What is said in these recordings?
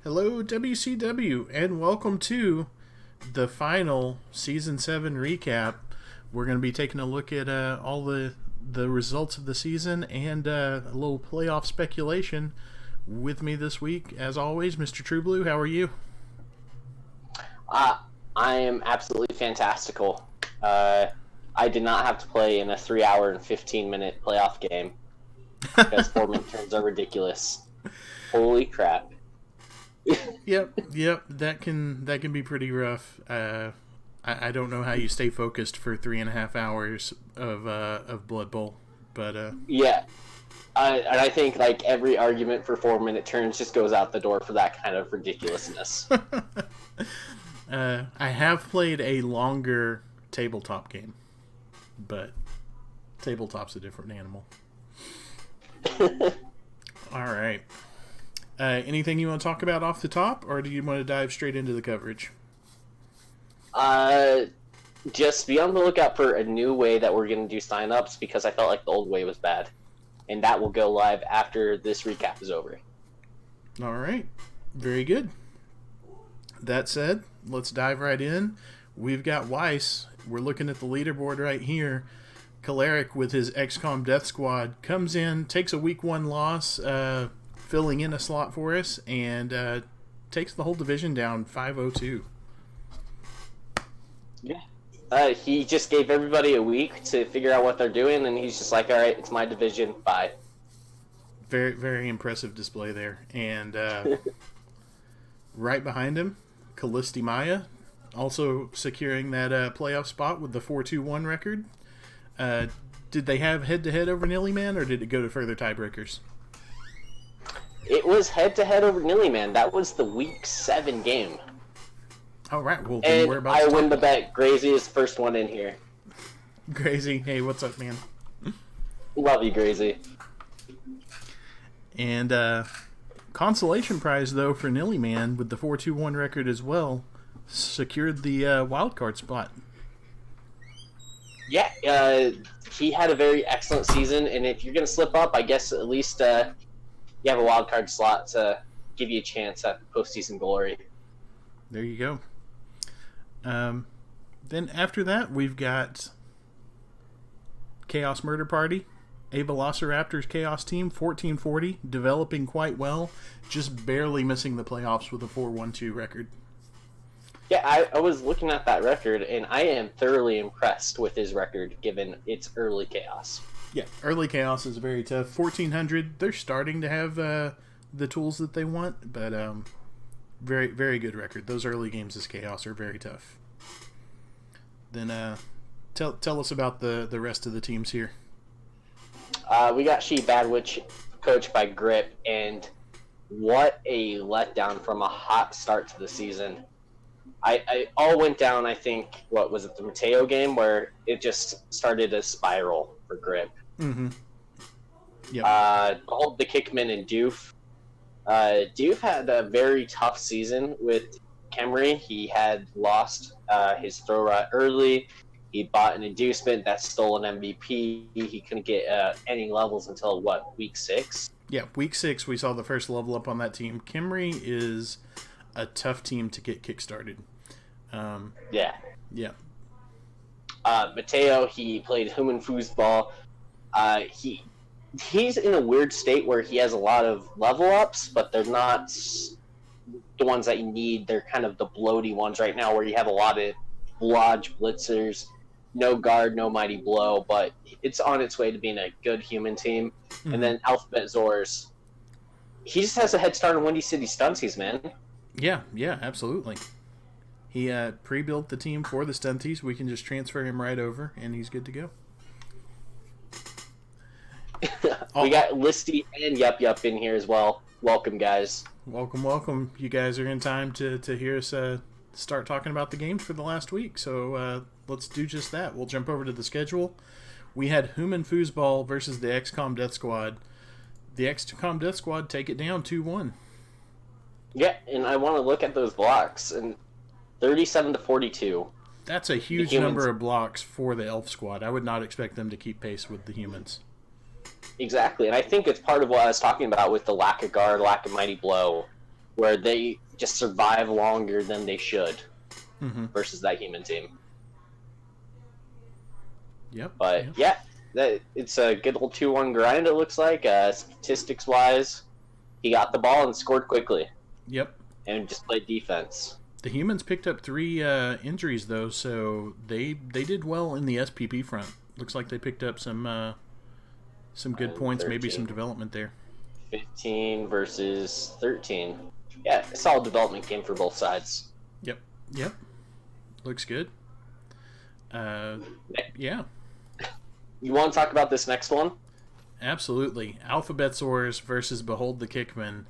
Hello, WCW, and welcome to the final Season 7 recap. We're going to be taking a look at all the results of the season and a little playoff speculation. With me this week, as always, Mr. Trueblue, how are you? I am absolutely fantastical. I did not have to play in a 3-hour and 15-minute playoff game because 4-minute turns are ridiculous. Holy crap. Yep, that can be pretty rough. I don't know how you stay focused for 3.5 hours of Blood Bowl, but yeah. And I think like every argument for 4-minute turns just goes out the door for that kind of ridiculousness. I have played a longer tabletop game, but tabletop's a different animal. All right. Anything you want to talk about off the top, or do you want to dive straight into the coverage? Just be on the lookout for a new way that we're going to do sign-ups because I felt like the old way was bad. And that will go live after this recap is over. All right. Very good. That said, let's dive right in. We've got Weiss. We're looking at the leaderboard right here. Kalarick with his XCOM Death Squad comes in, takes a week 1 loss, filling in a slot for us, and takes the whole division down 5-0-2. Yeah. He just gave everybody a week to figure out what they're doing, and he's just like, all right, it's my division, bye. Very, very impressive display there. And right behind him, Callisti Maya, also securing that playoff spot with the 4-2-1 record. Did they have head-to-head over Nillyman, or did it go to further tiebreakers? It was head-to-head over Nillyman. That was the Week 7 game. All right. Well, and we're about I to win the bet. Grazy is the first one in here. Grazy, hey, what's up, man? Love you, Grazy. And consolation prize, though, for Nillyman with the 4-2-1 record as well, secured the wildcard spot. Yeah, he had a very excellent season, and if you're going to slip up, I guess at least you have a wild card slot to give you a chance at postseason glory. There you go. Then after that, we've got Chaos Murder Party, a Velociraptors Chaos team, 1440, developing quite well, just barely missing the playoffs with a 4-1-2 record. Yeah, I was looking at that record, and I am thoroughly impressed with his record, given its early chaos. Yeah, early chaos is very tough. 1400, they're starting to have the tools that they want, but very, very good record. Those early games as chaos are very tough. Then tell us about the rest of the teams here. We got She Bad Witch, coached by Grip, and what a letdown from a hot start to the season. I all went down, I think, what was it, the Mateo game, where it just started a spiral for Grip. Mm-hmm. Yep. The Kickman and Doof. Doof had a very tough season with Kemry. He had lost his throw rod early. He bought an inducement that stole an MVP. He couldn't get any levels until, week 6? Yeah, week 6 we saw the first level up on that team. Kemry is a tough team to get kickstarted. Yeah. Mateo, he played human foosball. He's in a weird state where he has a lot of level ups, but they're not the ones that you need. They're kind of the bloaty ones right now, where you have a lot of Lodge blitzers, no guard, no mighty blow, but it's on its way to being a good human team. Mm-hmm. And then Alphabet Zors, he just has a head start on Windy City Stunties, man. Yeah, absolutely. He pre-built the team for the Stunties. We can just transfer him right over, and he's good to go. We got Listy and Yup in here as well. Welcome, guys. Welcome. You guys are in time to hear us start talking about the games for the last week. So let's do just that. We'll jump over to the schedule. We had Human Foosball versus the XCOM Death Squad. The XCOM Death Squad take it down 2-1. Yeah, and I want to look at those blocks. And 37-42. That's a huge number of blocks for the Elf Squad. I would not expect them to keep pace with the humans. Exactly, and I think it's part of what I was talking about with the lack of guard, lack of mighty blow. where they just survive longer than they should versus that human team. Yep. But it's a good little 2-1 grind, it looks like. Statistics-wise, he got the ball and scored quickly. Yep. And just played defense. The humans picked up 3 injuries, though, so they did well in the SPP front. Looks like they picked up some good points, 13. maybe some development there. 15 versus 13. Yeah, a solid development game for both sides. Yep. Looks good. Yeah. You want to talk about this next one? Absolutely. Alphabet Soars versus Behold the Kickman.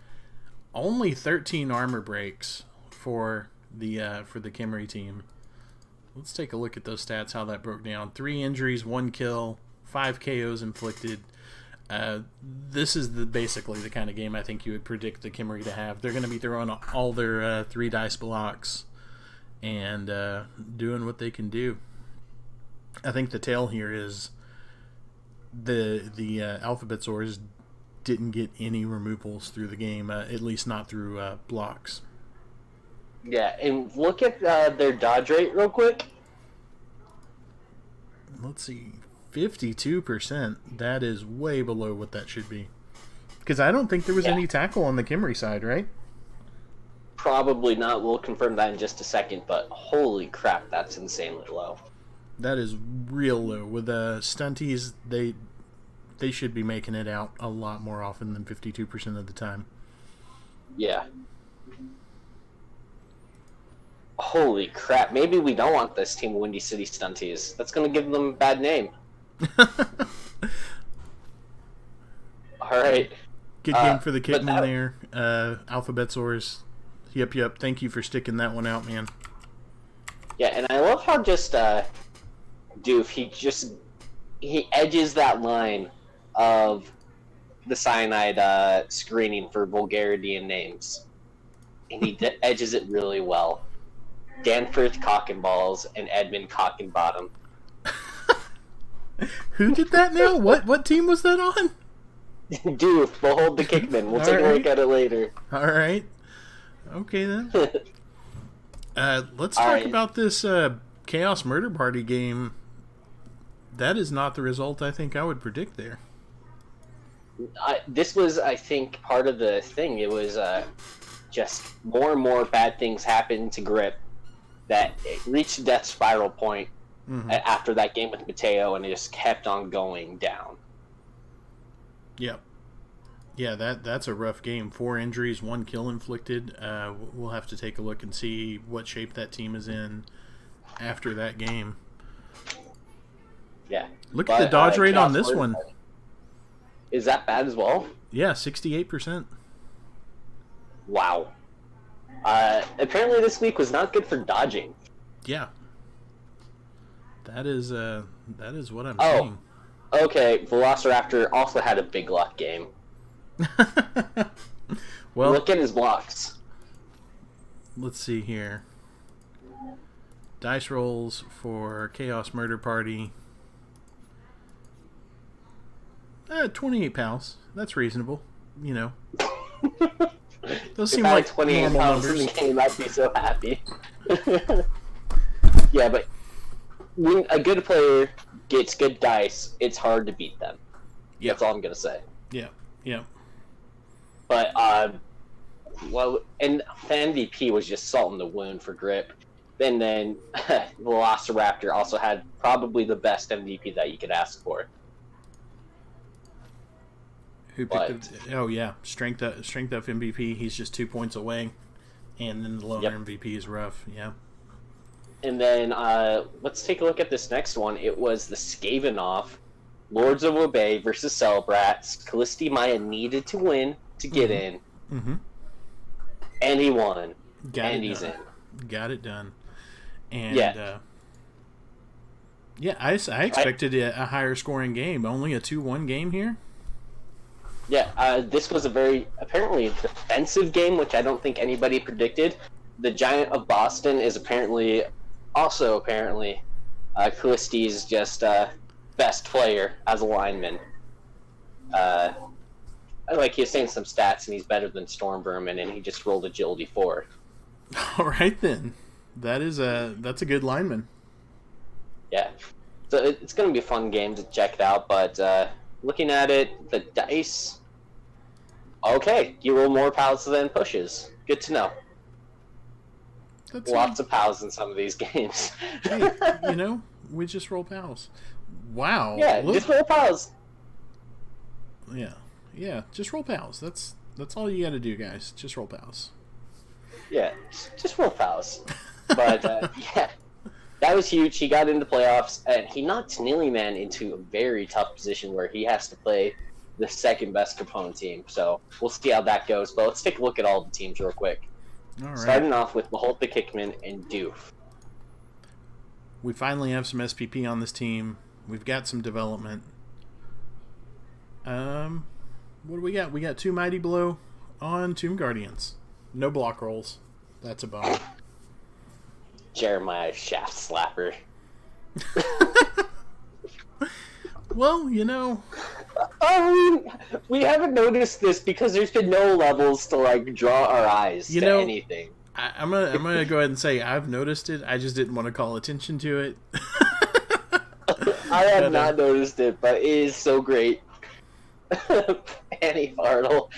Only 13 armor breaks for the Kimmery team. Let's take a look at those stats, how that broke down. 3 injuries, 1 kill, 5 KOs inflicted. This is basically the kind of game I think you would predict the Kimmery to have. They're going to be throwing all their 3 dice blocks and doing what they can do. I think the tale here is the Alphabet Soars didn't get any removals through the game, at least not through blocks. Yeah, and look at their dodge rate real quick. Let's see, 52%. That is way below what that should be. Because I don't think there was any tackle on the Kimmery side, right? Probably not. We'll confirm that in just a second, but holy crap, that's insanely low. That is real low. With stunties, they should be making it out a lot more often than 52% of the time. Yeah. Holy crap. Maybe we don't want this team Windy City Stunties. That's going to give them a bad name. Alright. Good game for the Kickman there. Alphabet Soars. Yep. Thank you for sticking that one out, man. Yeah, and I love how just Doof, he edges that line of the cyanide screening for vulgarity in names. And he edges it really well. Danforth Cock and Balls and Edmund Cock and Bottom. Who did that now? What team was that on? Doof, Behold the Kickman. We'll take a look at it later. All right. Okay, then. Let's talk about this Chaos Murder Party game. That is not the result I think I would predict there. This was, I think, part of the thing. It was just more and more bad things happened to Grip that it reached a death spiral point after that game with Mateo, and it just kept on going down. Yep. Yeah, that's a rough game. 4 injuries, 1 kill inflicted. We'll have to take a look and see what shape that team is in after that game. Yeah. Look at the dodge rate on this one. Is that bad as well? Yeah, 68%. Wow. Apparently this week was not good for dodging. Yeah. That is what I'm seeing. Okay, Velociraptor also had a big luck game. Well, look at his blocks. Let's see here. Dice rolls for Chaos Murder Party. 28 pounds. That's reasonable. You know. Those seem like 28 normal pounds numbers. in the game, I'd be so happy. Yeah, but when a good player gets good dice, it's hard to beat them. Yep. That's all I'm gonna say. Yeah. But well, and the MVP was just salt in the wound for Grip. And then Velociraptor also had probably the best MVP that you could ask for. Who picked it? Oh yeah, strength up MVP. He's just 2 points away, and then the loner MVP is rough. Yeah. And then let's take a look at this next one. It was the Skavenoff Lords of Obey versus Celebrats. Callisti Maya needed to win to get in, and he won. He's in. Got it done. And I expected a higher scoring game. Only a 2-1 game here. Yeah, this was a very, apparently, defensive game, which I don't think anybody predicted. The Giant of Boston is apparently Callisti's just best player as a lineman. like he was saying some stats, and he's better than Storm Vermin, and he just rolled agility 4. All right then, that's a good lineman. Yeah, so it's going to be a fun game to check it out. But looking at it, the dice. Okay, you roll more pals than pushes. Good to know. That's Lots of pals in some of these games. Hey, we just roll pals. Wow. Yeah, just roll pals. Yeah, just roll pals. That's all you got to do, guys. Just roll pals. Yeah, just roll pals. But yeah, that was huge. He got into playoffs, and he knocked Neelyman into a very tough position where he has to play the second best Capone team. So we'll see how that goes. But let's take a look at all the teams real quick. All right. Starting off with Behold the Kickman and Doof. We finally have some SPP on this team. We've got some development. What do we got? We got 2 Mighty Blow on Tomb Guardians. No block rolls. That's a bummer. Jeremiah Shaft Slapper. Well, Oh, we haven't noticed this because there's been no levels to like draw our eyes to anything. I'm gonna go ahead and say I've noticed it. I just didn't want to call attention to it. I have not noticed it, but it is so great. Annie Fartle.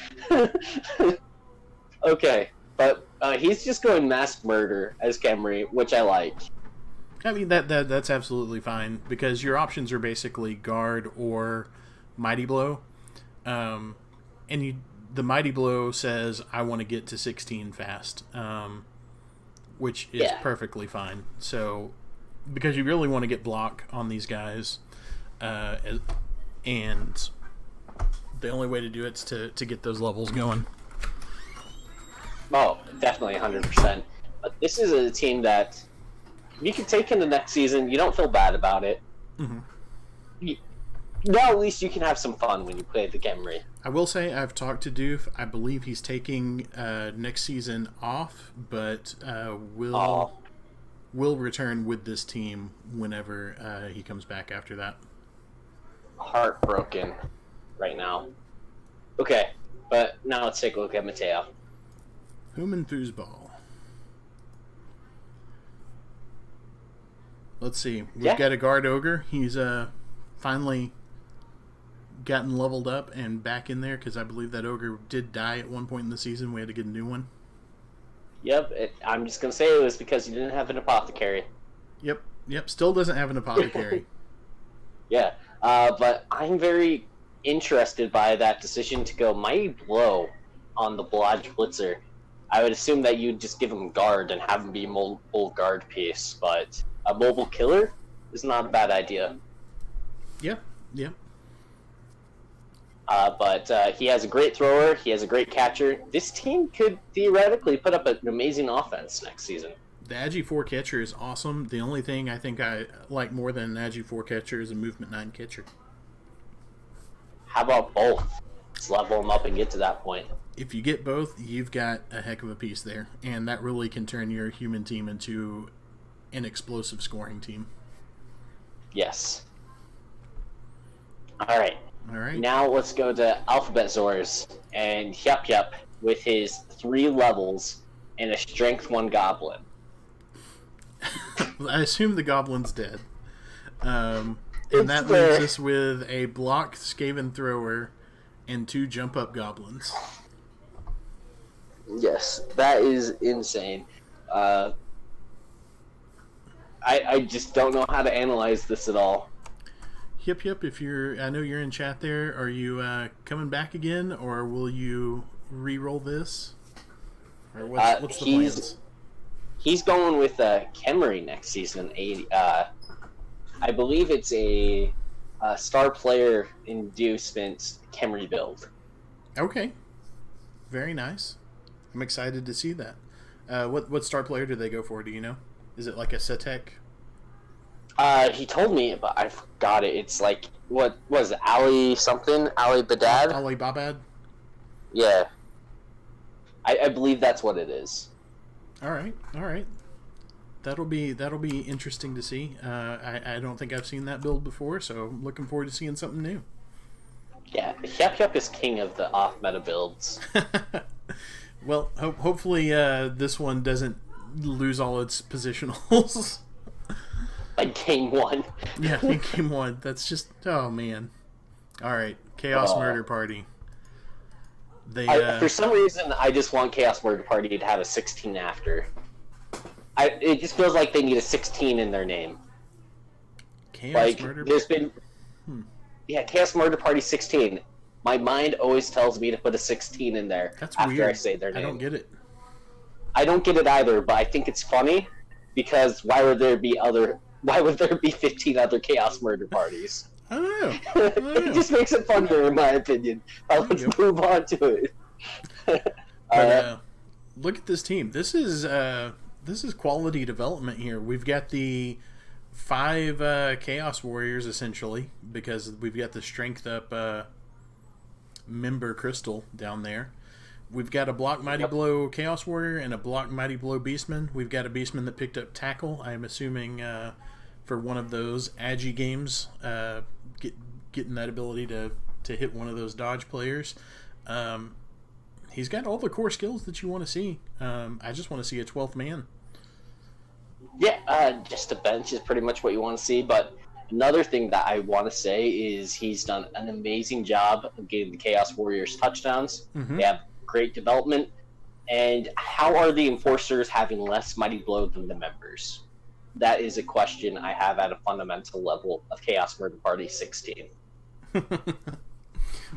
Okay, but he's just going mass murder as Camry, which I like. I mean that's absolutely fine because your options are basically guard or Mighty Blow, and the Mighty Blow says I want to get to 16 fast, which is perfectly fine. So because you really want to get block on these guys, and the only way to do it is to get those levels going. Oh, definitely 100%. But this is a team that you can take into next season. You don't feel bad about it. Mm-hmm. Now at least you can have some fun when you play the Camry. I will say I've talked to Doof. I believe he's taking next season off, but will return with this team whenever he comes back after that. Heartbroken right now. Okay, but now let's take a look at Mateo. Human Foosball. Let's see. We've got a guard ogre. He's finally gotten leveled up and back in there because I believe that ogre did die at one point in the season. We had to get a new one. Yep, I'm just going to say it was because you didn't have an apothecary. Yep, still doesn't have an apothecary. Yeah, but I'm very interested by that decision to go Mighty Blow on the Blodge Blitzer. I would assume that you'd just give him guard and have him be mobile guard piece, but a mobile killer is not a bad idea. Yep. But he has a great thrower. He has a great catcher. This team could theoretically put up an amazing offense next season. The Agi 4 catcher is awesome. The only thing I think I like more than an Agi 4 catcher is a Movement 9 catcher. How about both? Let's level them up and get to that point. If you get both, you've got a heck of a piece there. And that really can turn your human team into an explosive scoring team. Yes. All right. Now let's go to Alphabet Zors and Yup with his 3 levels and a Strength 1 Goblin. I assume the Goblin's dead. And that leaves us with a block Skaven Thrower and 2 jump-up Goblins. Yes, that is insane. I just don't know how to analyze this at all. Yep. I know you're in chat there. Are you coming back again, or will you re-roll this? Or what's the plans? He's going with Kemery next season. I believe it's a star player inducement Kemery build. Okay, very nice. I'm excited to see that. What star player do they go for? Do you know? Is it like a Setek? He told me, but I forgot it. It's like, what was it? Ali something? Ali Badad? Ali Babad? Yeah. I believe that's what it is. All right. That'll be interesting to see. I don't think I've seen that build before, so I'm looking forward to seeing something new. Yeah, Hyuk Hyuk is king of the off-meta builds. Well, hopefully this one doesn't lose all its positionals. Like game one. Yeah, in game one. That's just, oh man. All right, Chaos Murder Party. For some reason, I just want Chaos Murder Party to have a 16 after. It just feels like they need a 16 in their name. Chaos Murder Party? Yeah, Chaos Murder Party 16. My mind always tells me to put a 16 in there. That's after weird. I say their name. I don't get it. I don't get it either, but I think it's funny because why would there be 15 other Chaos Murder Parties? I don't know. It just makes it funnier, in my opinion. Let's move on to it. But look at this team. This is quality development here. We've got the 5 Chaos Warriors essentially because we've got the strength up member Crystal down there. We've got a Block Mighty Blow Chaos Warrior and a Block Mighty Blow Beastman. We've got a Beastman that picked up Tackle. I'm assuming for one of those Agi games, getting that ability to hit one of those dodge players. He's got all the core skills that you want to see. I just want to see a 12th man. Yeah, just a bench is pretty much what you want to see. But another thing that I want to say is he's done an amazing job of getting the Chaos Warriors touchdowns. Mm-hmm. They have great development. And how are the Enforcers having less Mighty Blow than the members? That is a question I have at a fundamental level of Chaos Murder Party 16.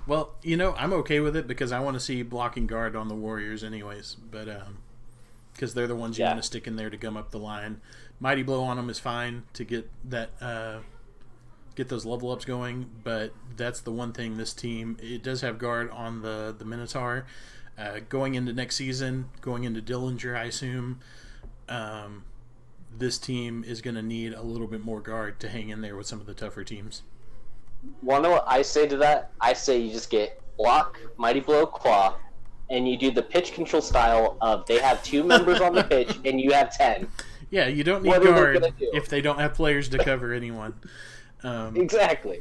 Well, I'm okay with it because I want to see blocking guard on the Warriors anyways. But because they're the ones you want to stick in there to gum up the line. Mighty Blow on them is fine to get that get those level ups going, but that's the one thing this team, it does have guard on the Minotaur. Going into next season, going into Dillinger, I assume, this team is going to need a little bit more guard to hang in there with some of the tougher teams. Want to know what I say to that? I say you just get Block, Mighty Blow, Claw, and you do the pitch control style of they have 2 members on the pitch and you have 10. Yeah, you don't need guard if they don't have players to cover anyone. Exactly.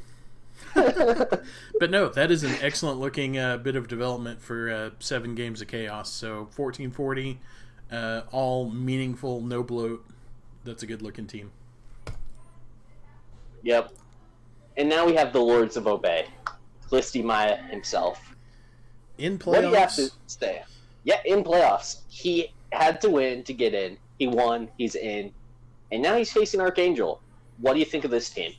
But no, that is an excellent looking bit of development for 7 games of Chaos. So 1440, all meaningful, no bloat. That's a good looking team. Yep. And now we have the Lords of Obey. Listy Maya himself. In playoffs? What do you have to say? Yeah, in playoffs. He had to win to get in. He won. He's in. And now he's facing Archangel. What do you think of this team?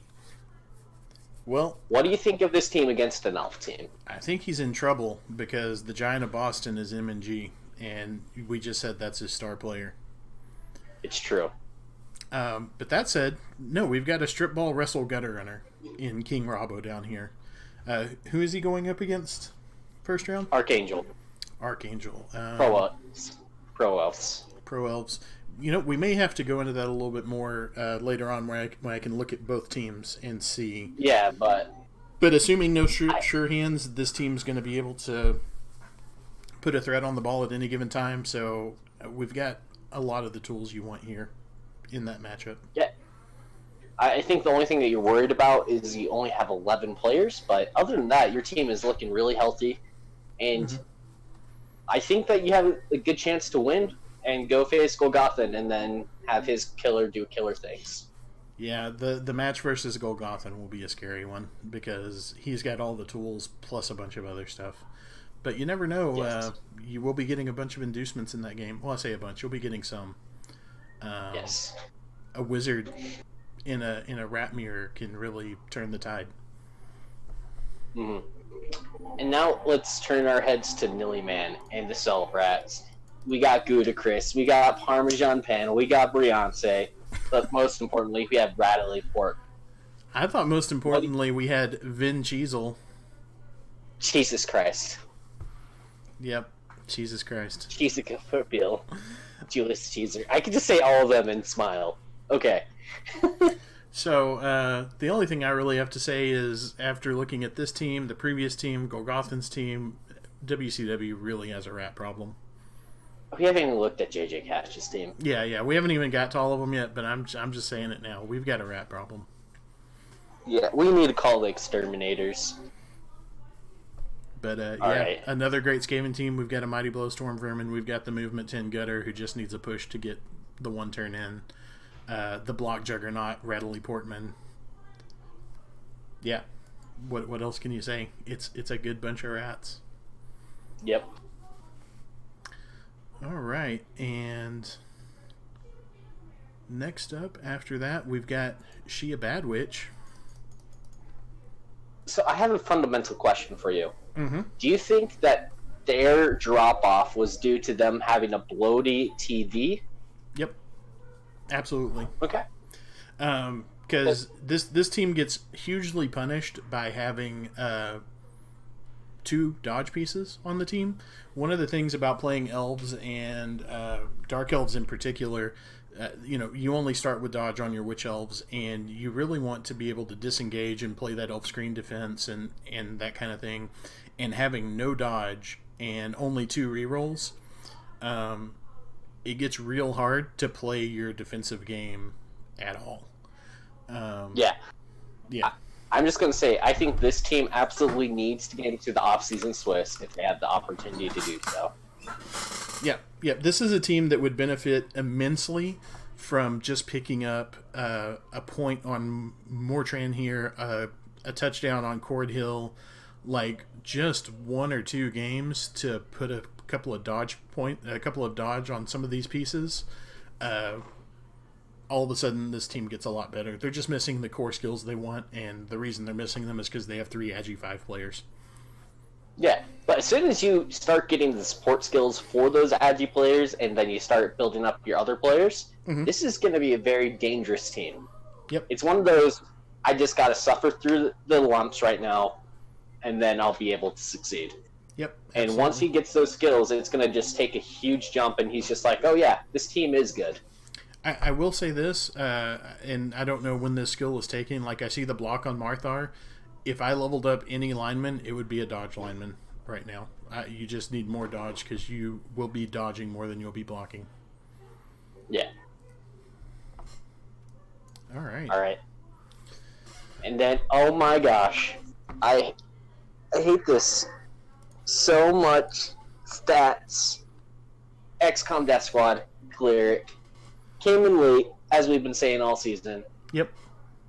Well, what do you think of this team against an elf team? I think he's in trouble because the Giant of Boston is MNG, and we just said that's his star player. It's true. But that said, no, we've got a strip ball wrestle gutter runner in King Rabo down here. Who is he going up against first round? Archangel. Pro Elves. Pro Elves. We may have to go into that a little bit more later on when I can look at both teams and see. Yeah, but assuming no sure hands, this team's going to be able to put a threat on the ball at any given time. So we've got a lot of the tools you want here in that matchup. Yeah. I think the only thing that you're worried about is you only have 11 players, but other than that, your team is looking really healthy. And I think that you have a good chance to win and go face Golgothan and then have his killer do killer things. Yeah, the match versus Golgothan will be a scary one because he's got all the tools plus a bunch of other stuff. But you never know. Yes. You will be getting a bunch of inducements in that game. Well, I say a bunch. You'll be getting some. Yes. A wizard in a rat mirror can really turn the tide. Mm-hmm. And now let's turn our heads to Nilly Man and the Cell Rats. We got Gouda Chris, we got Parmesan Pan, we got Beyonce, but most importantly, we have Rattly Pork. I thought most importantly we had Vin Cheezel. Jesus Christ. Yep, Jesus Christ. Jesus Bill. Julius Caesar. I could just say all of them and smile. Okay. So, the only thing I really have to say is after looking at this team, the previous team, Golgothan's team, WCW really has a rat problem. We haven't even looked at JJ Cash's team. Yeah, we haven't even got to all of them yet, but I'm just saying it now. We've got a rat problem. Yeah, we need to call the exterminators. But All yeah, right. another great Skaven team. We've got a Mighty Blow Storm Vermin. We've got the Movement 10 Gutter, who just needs a push to get the one turn in. The Block Juggernaut, Readily Portman. Yeah. What else can you say? It's a good bunch of rats. Yep. All right, and next up after that, we've got She a Bad Witch. So I have a fundamental question for you. Mm-hmm. Do you think that their drop off was due to them having a bloaty TV? Yep, absolutely. Okay. Because this team gets hugely punished by having 2 dodge pieces on the team. One of the things about playing elves and dark elves in particular, you only start with dodge on your witch elves, and you really want to be able to disengage and play that elf screen defense and that kind of thing. And having no dodge and only 2 rerolls, it gets real hard to play your defensive game at all. Yeah. Yeah. I'm just going to say, I think this team absolutely needs to get into the off-season Swiss if they have the opportunity to do so. Yeah. This is a team that would benefit immensely from just picking up a point on Mortran here, a touchdown on Cord Hill, like just 1 or 2 games to put a couple of dodge on some of these pieces. All of a sudden, this team gets a lot better. They're just missing the core skills they want, and the reason they're missing them is because they have 3 Agi 5 players. Yeah, but as soon as you start getting the support skills for those Agi players, and then you start building up your other players, this is going to be a very dangerous team. Yep. It's one of those, I just got to suffer through the lumps right now, and then I'll be able to succeed. Yep. And once he gets those skills, it's going to just take a huge jump, and he's just like, oh yeah, this team is good. I will say this, and I don't know when this skill was taken. Like, I see the block on Marthar. If I leveled up any lineman, it would be a dodge lineman right now. You just need more dodge because you will be dodging more than you'll be blocking. Yeah. All right. All right. And then, oh my gosh, I hate this so much. Stats. XCOM Death Squad Cleric came in late, as we've been saying all season. Yep.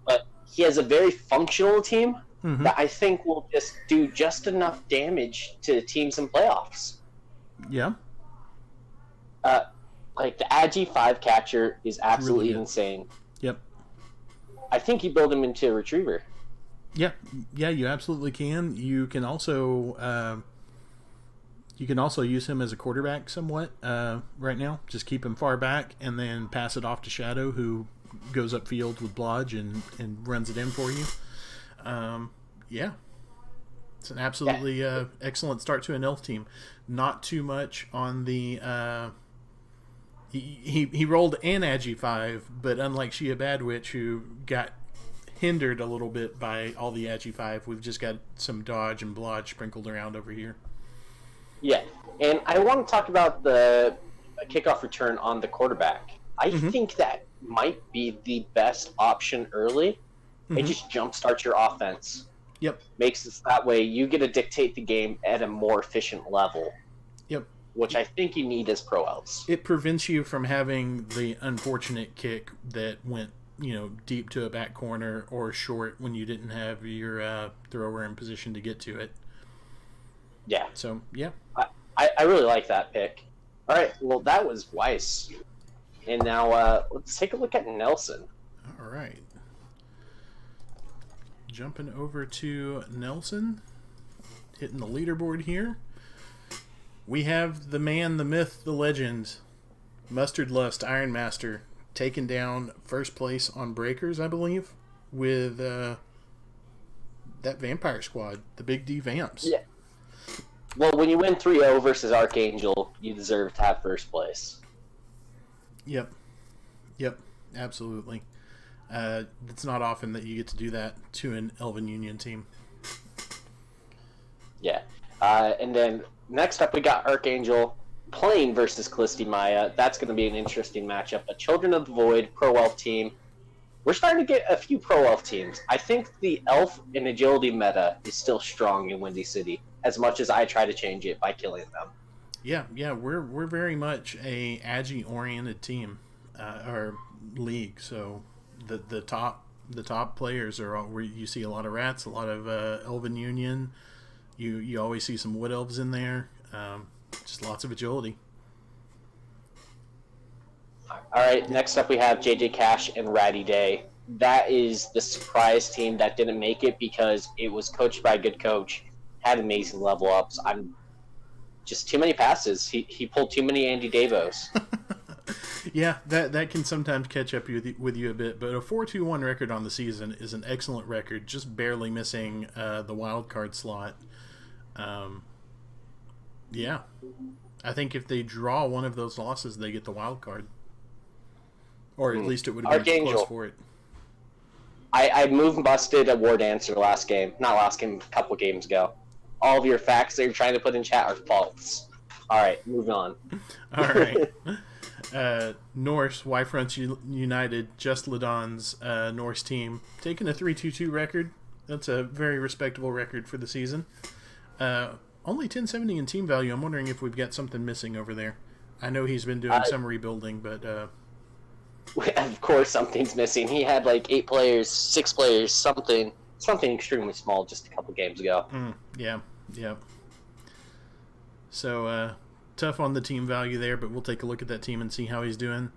But he has a very functional team that I think will just do just enough damage to teams in playoffs. Yeah. Like the Agi 5 catcher is absolutely Really insane. Yep. I think you build him into a retriever. Yeah, you absolutely can. You can also use him as a quarterback somewhat right now. Just keep him far back and then pass it off to Shadow, who goes upfield with Blodge and runs it in for you. Yeah, it's an absolutely excellent start to an elf team. Not too much on the. He rolled an Agi 5, but unlike She a Bad Witch, who got hindered a little bit by all the Agi 5, we've just got some dodge and blodge sprinkled around over here. Yeah, and I want to talk about the kickoff return on the quarterback. I think that might be the best option early. It just jumpstarts your offense. Yep. Makes it that way you get to dictate the game at a more efficient level. Yep. Which I think you need as pro elves. It prevents you from having the unfortunate kick that went, deep to a back corner or short when you didn't have your thrower in position to get to it. Yeah. So, yeah. I really like that pick. All right, well, that was Weiss. And now let's take a look at Nelson. All right. Jumping over to Nelson, hitting the leaderboard here. We have the man, the myth, the legend, Mustard Lust Iron Master, taking down first place on Breakers, I believe, with that Vampire Squad, the Big D Vamps. Yeah. Well, when you win 3-0 versus Archangel, you deserve to have first place. Yep, absolutely. It's not often that you get to do that to an Elven Union team. Yeah. And then next up we got Archangel playing versus Callisti Maya. That's going to be an interesting matchup. A Children of the Void Pro Elf team. We're starting to get a few Pro Elf teams. I think the Elf and Agility meta is still strong in Windy City. as much as I try to change it by killing them. Yeah, we're very much a Agi oriented team, or league. So the top players are all, where you see a lot of rats, a lot of Elven Union. You always see some Wood Elves in there. Just lots of agility. All right, next up we have JJ Cash and Ratty Day. That is the surprise team that didn't make it because it was coached by a good coach, had amazing level ups. I'm just too many passes. He pulled too many Andy Davos. Yeah, that can sometimes catch up with you a bit, but a 4-2-1 record on the season is an excellent record, just barely missing the wild card slot. Yeah, I think if they draw one of those losses, they get the wild card, or at least it would have been close for it. I moved and busted a war dancer last game. Not last game, a couple games ago. All of your facts that you're trying to put in chat are false. All right, moving on. All right. Norse, Y-Fronts United, Just Ladon's Norse team, taking a 3-2-2 record. That's a very respectable record for the season. Only 1070 in team value. I'm wondering if we've got something missing over there. I know he's been doing some rebuilding, but... Of course something's missing. He had like 8 players, 6 players, something extremely small just a couple games ago. Yeah. So, tough on the team value there, but we'll take a look at that team and see how he's doing.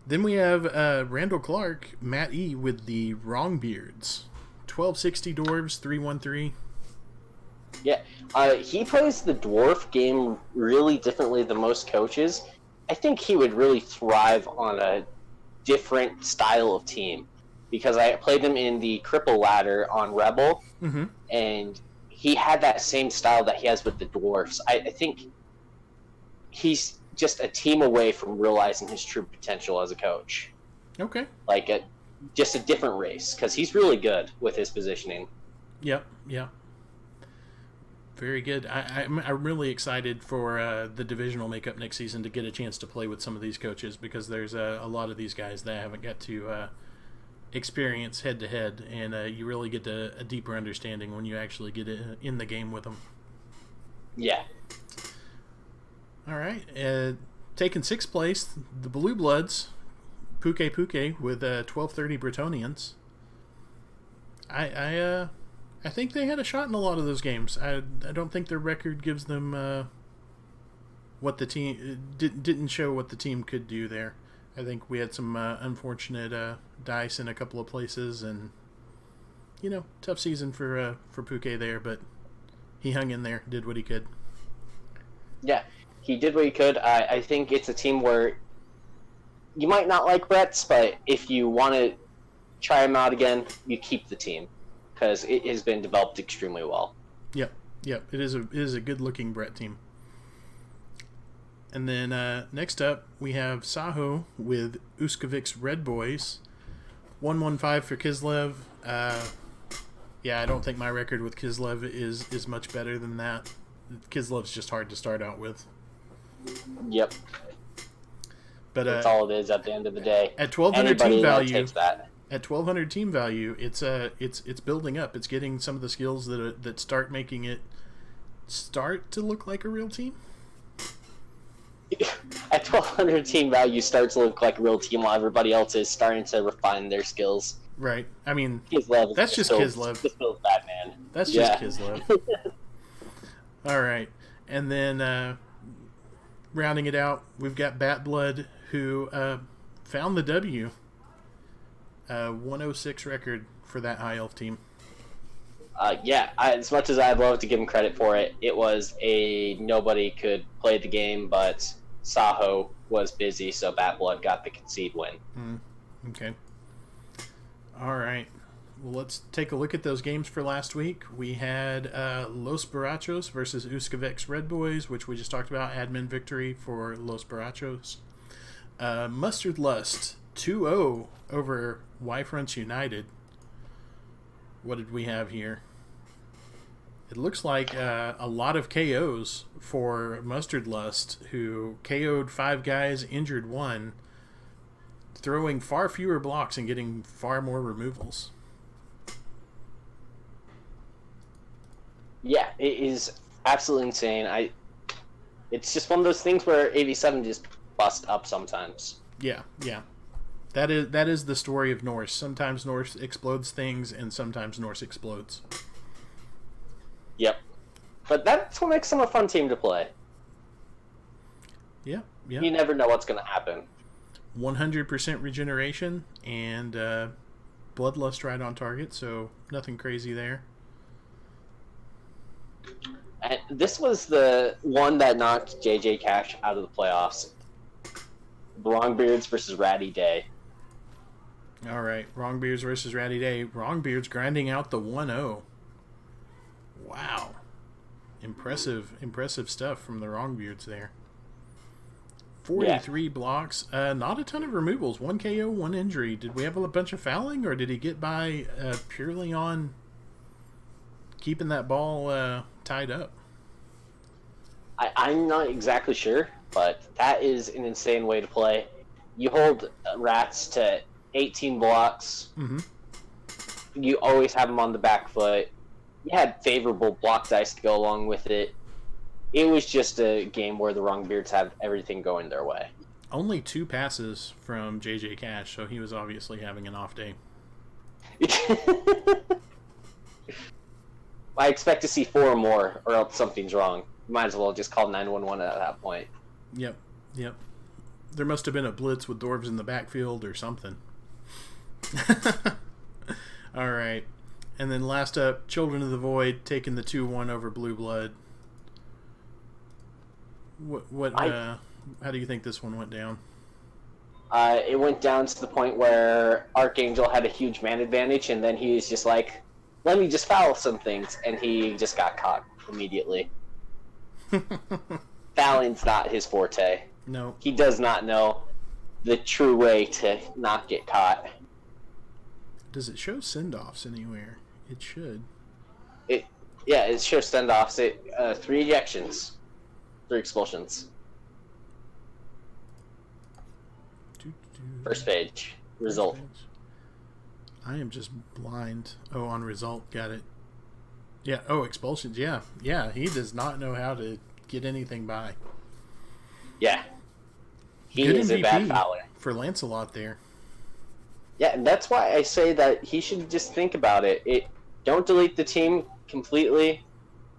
Then we have Randall Clark, Matt E. with the Wrongbeards. 1260 Dwarves, 313. Yeah, he plays the dwarf game really differently than most coaches. I think he would really thrive on a different style of team because I played him in the Cripple Ladder on Rebel, and he had that same style that he has with the dwarfs. I think he's just a team away from realizing his true potential as a coach. Okay. Like just a different race because he's really good with his positioning. Yep. Very good. I'm really excited for the divisional makeup next season to get a chance to play with some of these coaches because there's a lot of these guys that I haven't got to experience head-to-head, and you really get a deeper understanding when you actually get in the game with them. Yeah. All right. Taking 6th place, the Blue Bloods, Puke with 1230 Bretonians. I think they had a shot in a lot of those games. I don't think their record gives them what the team didn't show what the team could do there. I think we had some unfortunate dice in a couple of places, and tough season for Puke there, but he hung in there, did what he could. Yeah, he did what he could. I think it's a team where you might not like Brett's, but if you want to try him out again, you keep the team because it has been developed extremely well. Yep. It is a good-looking Brett team. And then next up, we have Saho with Uskovik's Red Boys. 115 for Kislev. Yeah, I don't think my record with Kislev is much better than that. Kislev's just hard to start out with. Yep. But that's all it is at the end of the day. At 1200 team value, takes that. At 1200 team value, it's building up. It's getting some of the skills that start making it start to look like a real team. At 1200 team value starts to look like a real team while everybody else is starting to refine their skills. Right. I mean, Kislev that's just Kislev. Kislev Batman. That's just Kislev. All right. And then rounding it out, we've got Bat Blood, who found the W. 106 record for that High Elf team. As much as I'd love to give him credit for it, it was nobody could play the game, but Saho was busy, so Bat Blood got the concede win. Okay. All right. Well, let's take a look at those games for last week. We had Los Barachos versus Uskovik's Red Boys, which we just talked about. Admin victory for Los Barachos. Mustard Lust 2-0 over Y-Fronts United. What did we have here? It looks like a lot of KOs for Mustard Lust, who KO'd 5 guys, injured 1, throwing far fewer blocks and getting far more removals. Yeah, it is Absolutely insane. It's just one of those things where AV7 just bust up sometimes. Yeah, yeah. That is the story of Norse. Sometimes Norse explodes things, and sometimes Norse explodes. Yep. But that's what makes them a fun team to play. Yeah, yeah. You never know what's going to happen. 100% regeneration and bloodlust right on target, so nothing crazy there. And this was the one that knocked JJ Cash out of the playoffs. Wrongbeards versus Ratty Day. All right, Wrongbeards versus Ratty Day. Wrongbeards grinding out the 1-0. Wow. Impressive stuff from the Wrongbeards there. 43 blocks. Not a ton of removals. 1 KO, 1 injury. Did we have a bunch of fouling, or did he get by purely on keeping that ball tied up? I'm not exactly sure, but that is an insane way to play. You hold rats to 18 blocks. Mm-hmm. You always have them on the back foot. You had favorable block dice to go along with it. It was just a game where the Wrongbeards have everything going their way. Only 2 passes from JJ Cash, so he was obviously having an off day. I expect to see 4 more, or else something's wrong. You might as well just call 911 at that point. Yep. There must have been a blitz with dwarves in the backfield or something. All right. And then last up, Children of the Void taking the 2-1 over Blue Blood. How do you think this one went down? It went down to the point where Archangel had a huge man advantage, and then he was just like, let me just foul some things, and he just got caught immediately. Fouling's not his forte. No. He does not know the true way to not get caught. Does it show send-offs anywhere? It should. It shows send-offs. 3 ejections. 3 expulsions. First page. Result. I am just blind. Oh, on result. Got it. Yeah. Oh, expulsions. Yeah. He does not know how to get anything by. Yeah. He Good is MVP a bad fouler. For Lancelot there. Yeah, and that's why I say that he should just think about it. Don't delete the team completely.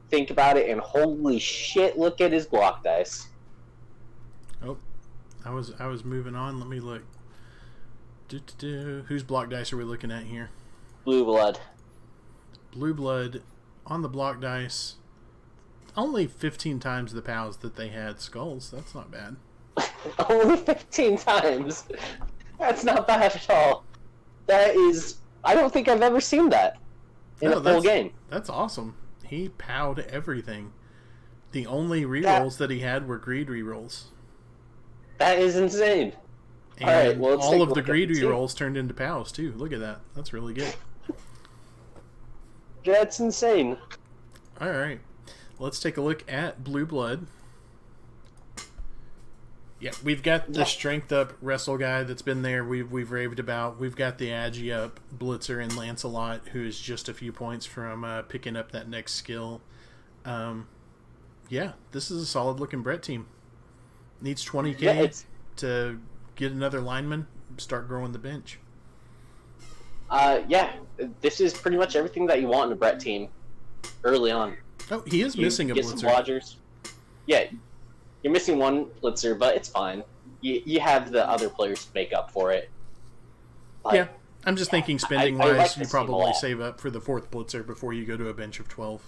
Think about it, and holy shit, look at his block dice. Oh, I was moving on. Let me look. Whose block dice are we looking at here? Blue Blood. Blue Blood on the block dice. Only 15 times the POWs that they had skulls. That's not bad. Only 15 times. That's not bad at all. That is... I don't think I've ever seen that in a full game. That's awesome. He POW'd everything. The only rerolls that he had were greed rerolls. That is insane. And all right, well, all of the greed rerolls turned into POWs too. Look at that. That's really good. That's insane. All right. Let's take a look at Blue Blood. Yeah, we've got the strength up wrestle guy that's been there. We've raved about. We've got the Agi up blitzer and Lancelot, who is just a few points from picking up that next skill. Yeah, this is a solid looking Brett team. Needs 20K to get another lineman, start growing the bench. Yeah, this is pretty much everything that you want in a Brett team early on. Oh, he is missing a blitzer. Some blodgers. Yeah, you're missing one blitzer, but it's fine. You have the other players to make up for it. Yeah, I'm just thinking spending-wise, like you probably save up for the 4th blitzer before you go to a bench of 12.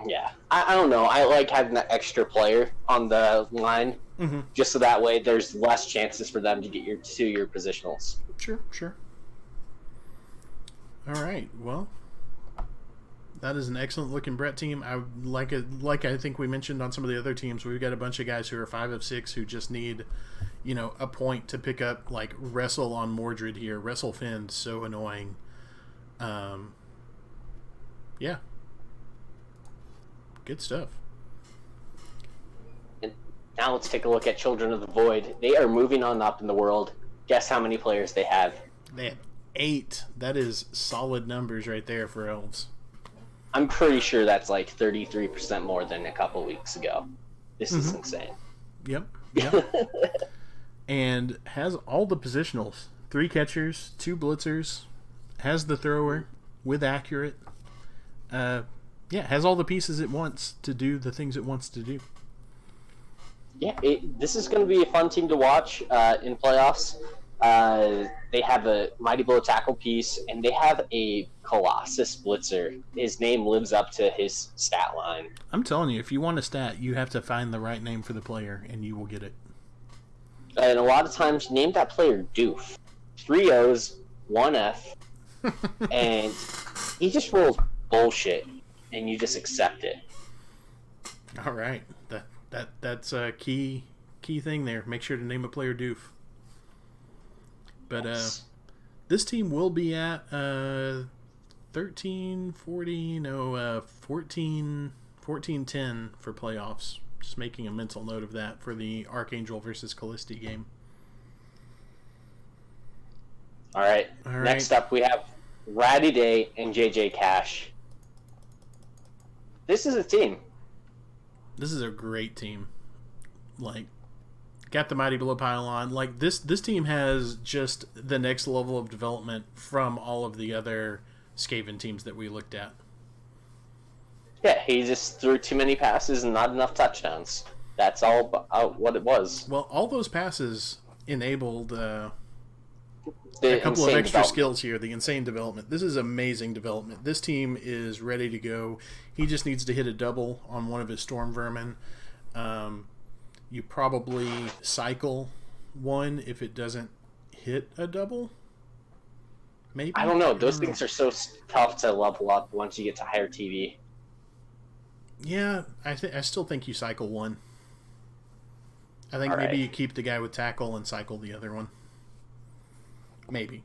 Yeah, I don't know. I like having that extra player on the line, just so that way there's less chances for them to get your positionals. Sure. All right, well, that is an excellent looking Brett team. I like I think we mentioned on some of the other teams, we've got a bunch of guys who are 5 of 6 who just need, a point to pick up, like Wrestle on Mordred here. Wrestle Finn's so annoying. Yeah. Good stuff. And now let's take a look at Children of the Void. They are moving on up in the world. Guess how many players they have? They have 8. That is solid numbers right there for elves. I'm pretty sure that's like 33% more than a couple weeks ago. This is insane. Yep. And has all the positionals. 3 catchers, 2 blitzers, has the thrower with accurate. Has all the pieces it wants to do the things it wants to do. Yeah, this is going to be a fun team to watch in playoffs. They have a Mighty Blow tackle piece, and they have a Colossus blitzer. His name lives up to his stat line. I'm telling you, if you want a stat, you have to find the right name for the player, and you will get it. And a lot of times, name that player Doof. 3 O's, 1 F, and he just rolls bullshit, and you just accept it. All right, that's a key thing there. Make sure to name a player Doof. But this team will be at 14-10 for playoffs. Just making a mental note of that for the Archangel versus Callisti game. All right. Next up, we have Ratty Day and JJ Cash. This is a team. This is a great team. Like, got the Mighty Blow pylon. Like, this team has just the next level of development from all of the other Skaven teams that we looked at. Yeah, he just threw too many passes and not enough touchdowns. That's all what it was. Well, all those passes enabled a The couple of insane extra development. skills here. The insane development. This is amazing development. This team is ready to go. He just needs to hit a double on one of his Storm Vermin. You probably cycle one if it doesn't hit a double. Maybe. I don't know. Those things are so tough to level up once you get to higher TV. Yeah, I still think you cycle one. I think All maybe right. you keep the guy with tackle and cycle the other one. Maybe.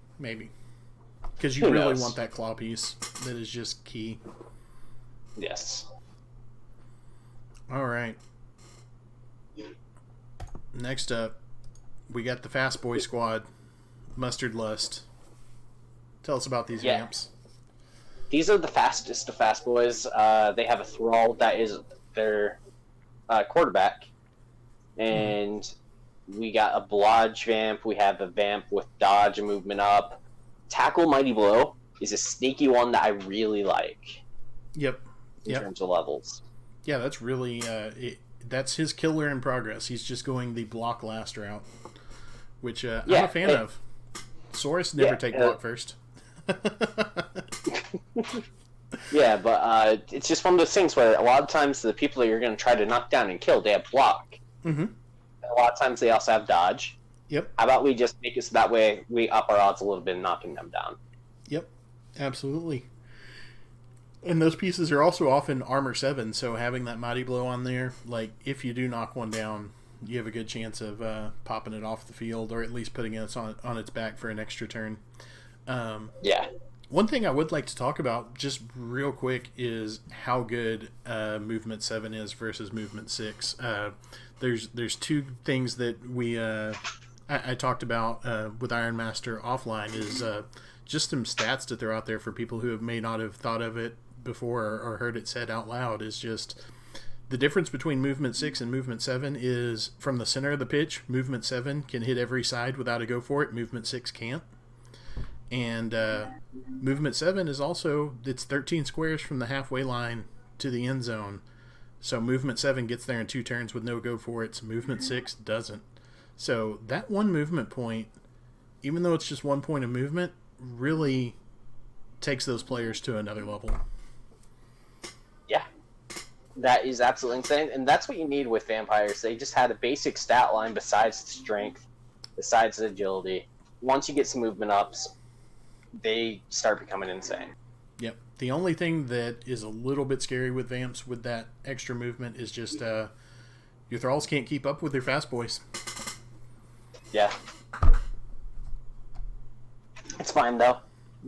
Because you Who really knows? want that claw piece. That is just key. Yes. All right. Next up, we got the Fast Boy Squad, Mustard Lust. Tell us about these vamps. These are the fastest of fast boys. They have a Thrall that is their quarterback. And we got a Blodge vamp. We have a vamp with dodge and movement up. Tackle Mighty Blow is a sneaky one that I really like Yep. in terms of levels. Yeah, that's really that's his killer in progress. He's just going the block last route, which I'm a fan of. Saurus never take block first. Yeah, but it's just one of those things where a lot of times the people that you're going to try to knock down and kill, they have block. Mm-hmm. A lot of times they also have dodge. Yep. How about we just make it so that way we up our odds a little bit in knocking them down? Yep. Absolutely. And those pieces are also often armor 7, so having that Mighty Blow on there, like, if you do knock one down, you have a good chance of popping it off the field, or at least putting it on its back for an extra turn. Yeah. One thing I would like to talk about, just real quick, is how good Movement 7 is versus Movement 6. There's 2 things that I talked about with Iron Master offline, is just some stats to throw out there for people who may not have thought of it before or heard it said out loud. Is just the difference between Movement 6 and Movement 7 is from the center of the pitch, Movement 7 can hit every side without a go for it, Movement 6 can't. And Movement 7 is also, it's 13 squares from the halfway line to the end zone. So Movement 7 gets there in 2 turns with no go for it. Movement 6 doesn't. So that one movement point, even though it's just 1 point of movement, really takes those players to another level. Yeah. That is absolutely insane. And that's what you need with vampires. They just had a basic stat line besides the strength, besides the agility. Once you get some movement ups, they start becoming insane. Yep. The only thing that is a little bit scary with vamps with that extra movement is just your thralls can't keep up with their fast boys. Yeah. It's fine, though.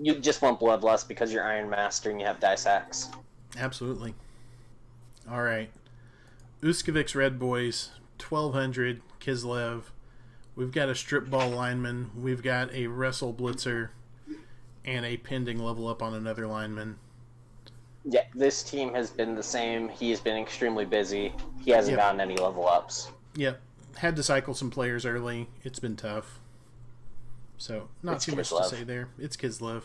You just want Bloodlust because you're Iron Master and you have Dice Axe. Absolutely. All right. Uskovik's Red Boys, 1200, Kislev. We've got a strip ball lineman. We've got a wrestle blitzer and a pending level up on another lineman. Yeah, this team has been the same. He has been extremely busy. He hasn't Yep. gotten any level ups. Yep. Had to cycle some players early. It's been tough. So, not It's too much to say Kislev. there. It's Kislev.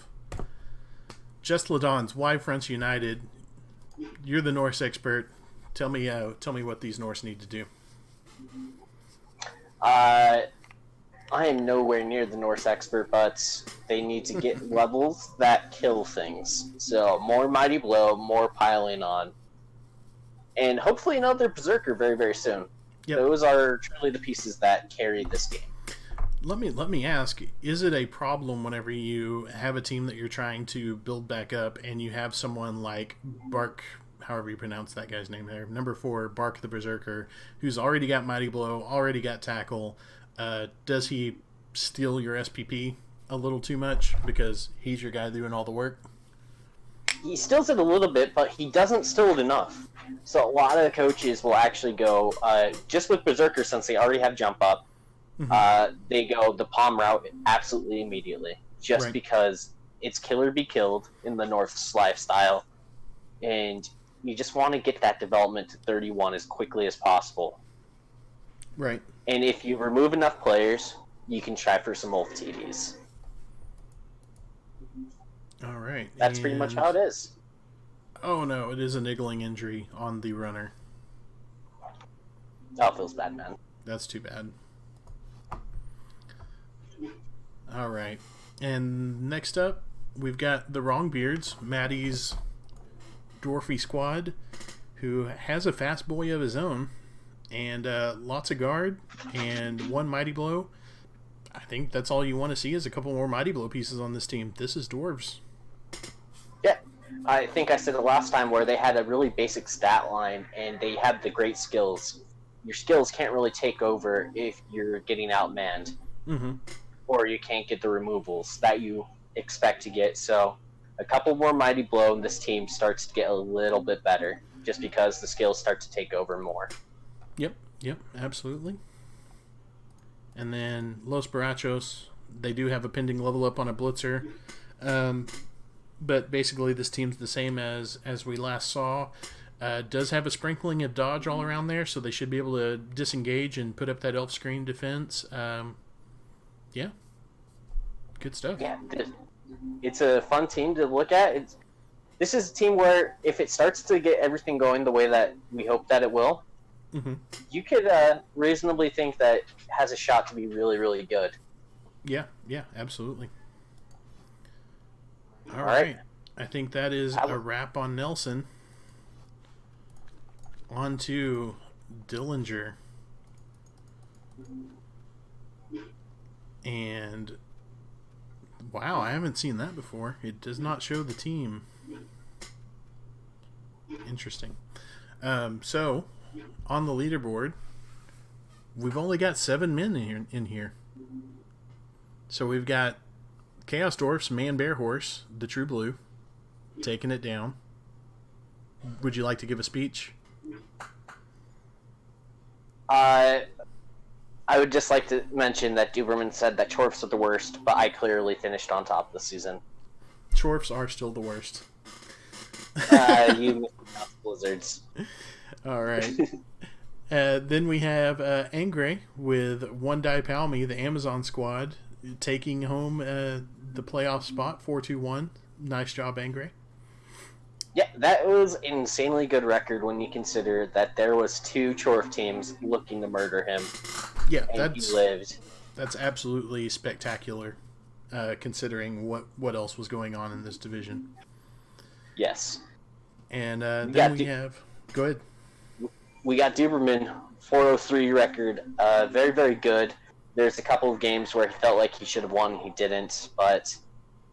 Just Ladons, why Fronts United? You're the Norse expert. Tell me what these Norse need to do. Uh, I am nowhere near the Norse expert, but they need to get levels that kill things. So more Mighty Blow, more piling on, and hopefully another Berserker very, very soon. Yep. Those are truly the pieces that carry this game. Let me ask: is it a problem whenever you have a team that you're trying to build back up, and you have someone like Bark, however you pronounce that guy's name there, number 4, Bark the Berserker, who's already got Mighty Blow, already got Tackle? Does he steal your SPP a little too much because he's your guy doing all the work? He steals it a little bit, but he doesn't steal it enough. So a lot of the coaches will actually go, just with Berserker, since they already have jump up, they go the palm route absolutely immediately, just Right. because it's kill or be killed in the North's lifestyle, and you just want to get that development to 31 as quickly as possible. Right. And if you remove enough players, you can try for some old TDs. All right. That's pretty much how it is. Oh no, it is a niggling injury on the runner. Oh, it feels bad, man. That's too bad. All right. And next up, we've got the Wrongbeards, Maddie's dwarfy squad, who has a fast boy of his own, and lots of guard, and one Mighty Blow. I think that's all you want to see is a couple more Mighty Blow pieces on this team. This is dwarves. Yeah, I think I said it last time where they had a really basic stat line and they had the great skills. Your skills can't really take over if you're getting outmanned, Mm-hmm. or you can't get the removals that you expect to get. So a couple more Mighty Blow and this team starts to get a little bit better just because the skills start to take over more. Yep, absolutely. And then Los Barachos, they do have a pending level up on a Blitzer. But basically this team's the same as we last saw. Does have a sprinkling of dodge all around there, so they should be able to disengage and put up that elf screen defense. Yeah. Good stuff. Yeah, it's a fun team to look at. This is a team where if it starts to get everything going the way that we hope that it will, Mm-hmm. you could reasonably think that it has a shot to be really, really good. Yeah, absolutely. All right. right. I think that is a wrap on Nelson. On to Dillinger. And wow, I haven't seen that before. It does not show the team. Interesting. So, on the leaderboard, we've only got 7 men in here. So we've got Chaos Dwarfs, Man Bear Horse, the True Blue, taking it down. Would you like to give a speech? I would just like to mention that Duberman said that Chorfs are the worst, but I clearly finished on top this season. Chorfs are still the worst. You missed Blizzards. All right. Then we have Angre with One Die Palmy, the Amazon squad, taking home the playoff spot, 4-2-1. Nice job, Angre. Yeah, that was an insanely good record when you consider that there was 2 Chorf teams looking to murder him. Yeah, and he lived. That's absolutely spectacular, considering what else was going on in this division. Yes. And then we have... Go ahead. We got Duberman, 403 record. Very, very good. There's a couple of games where he felt like he should have won, he didn't. But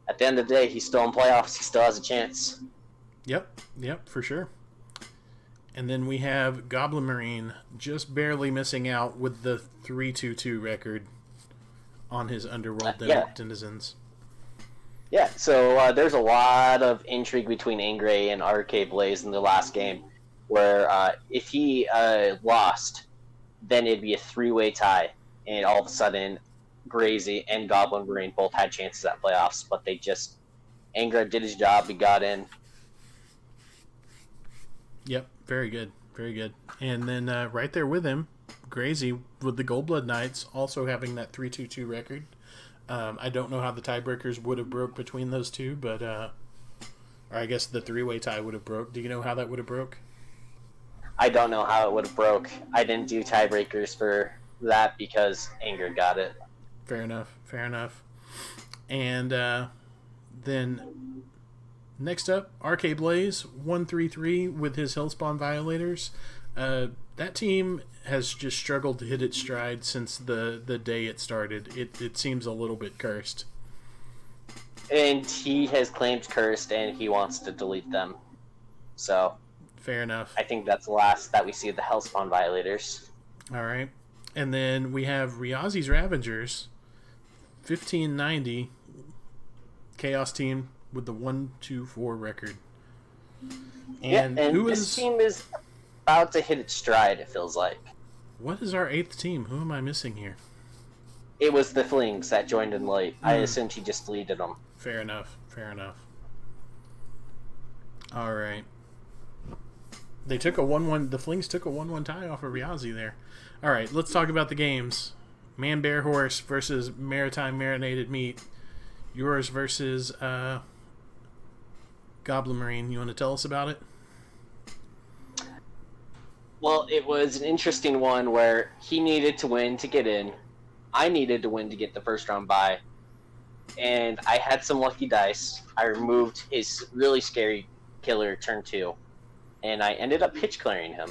at the end of the day, he's still in playoffs. He still has a chance. Yep, for sure. And then we have Goblin Marine denizens barely missing out with the 3-2-2 record on his Underworld Denizens. Yeah, so there's a lot of intrigue between Angre and RK Blaze in the last game, where if he lost, then it'd be a 3-way tie, and all of a sudden, Grazy and Goblin Marine both had chances at playoffs, but they just... Angre did his job, he got in. Yep, very good, very good. And then right there with him, Gracie with the Gold Blood Knights also having that 3-2-2 record. I don't know how the tiebreakers would have broke between those two, but or I guess the three-way tie would have broke. Do you know how that would have broke? I don't know how it would have broke. I didn't do tiebreakers for that because Anger got it. Fair enough. Fair enough. And then next up, RK Blaze 133 with his Hellspawn Violators. That team has just struggled to hit its stride since the day it started. It seems a little bit cursed. And he has claimed cursed, and he wants to delete them. So fair enough. I think that's the last that we see of the Hellspawn Violators. All right. And then we have Riazi's Ravagers 1590 Chaos Team with the 1-2-4 record. And this team is about to hit its stride, it feels like. What is our 8th team? Who am I missing here? It was the Flings that joined in late. I assumed he just deleted them. Fair enough. Fair enough. All right. They took a 1-1. The Flings took a 1-1 tie off of Riazi there. All right, let's talk about the games. Man Bear Horse versus Maritime Marinated Meat. Yours versus Goblin Marine. You want to tell us about it? Well, it was an interesting one where he needed to win to get in. I needed to win to get the first round bye. And I had some lucky dice. I removed his really scary killer turn 2. And I ended up pitch clearing him.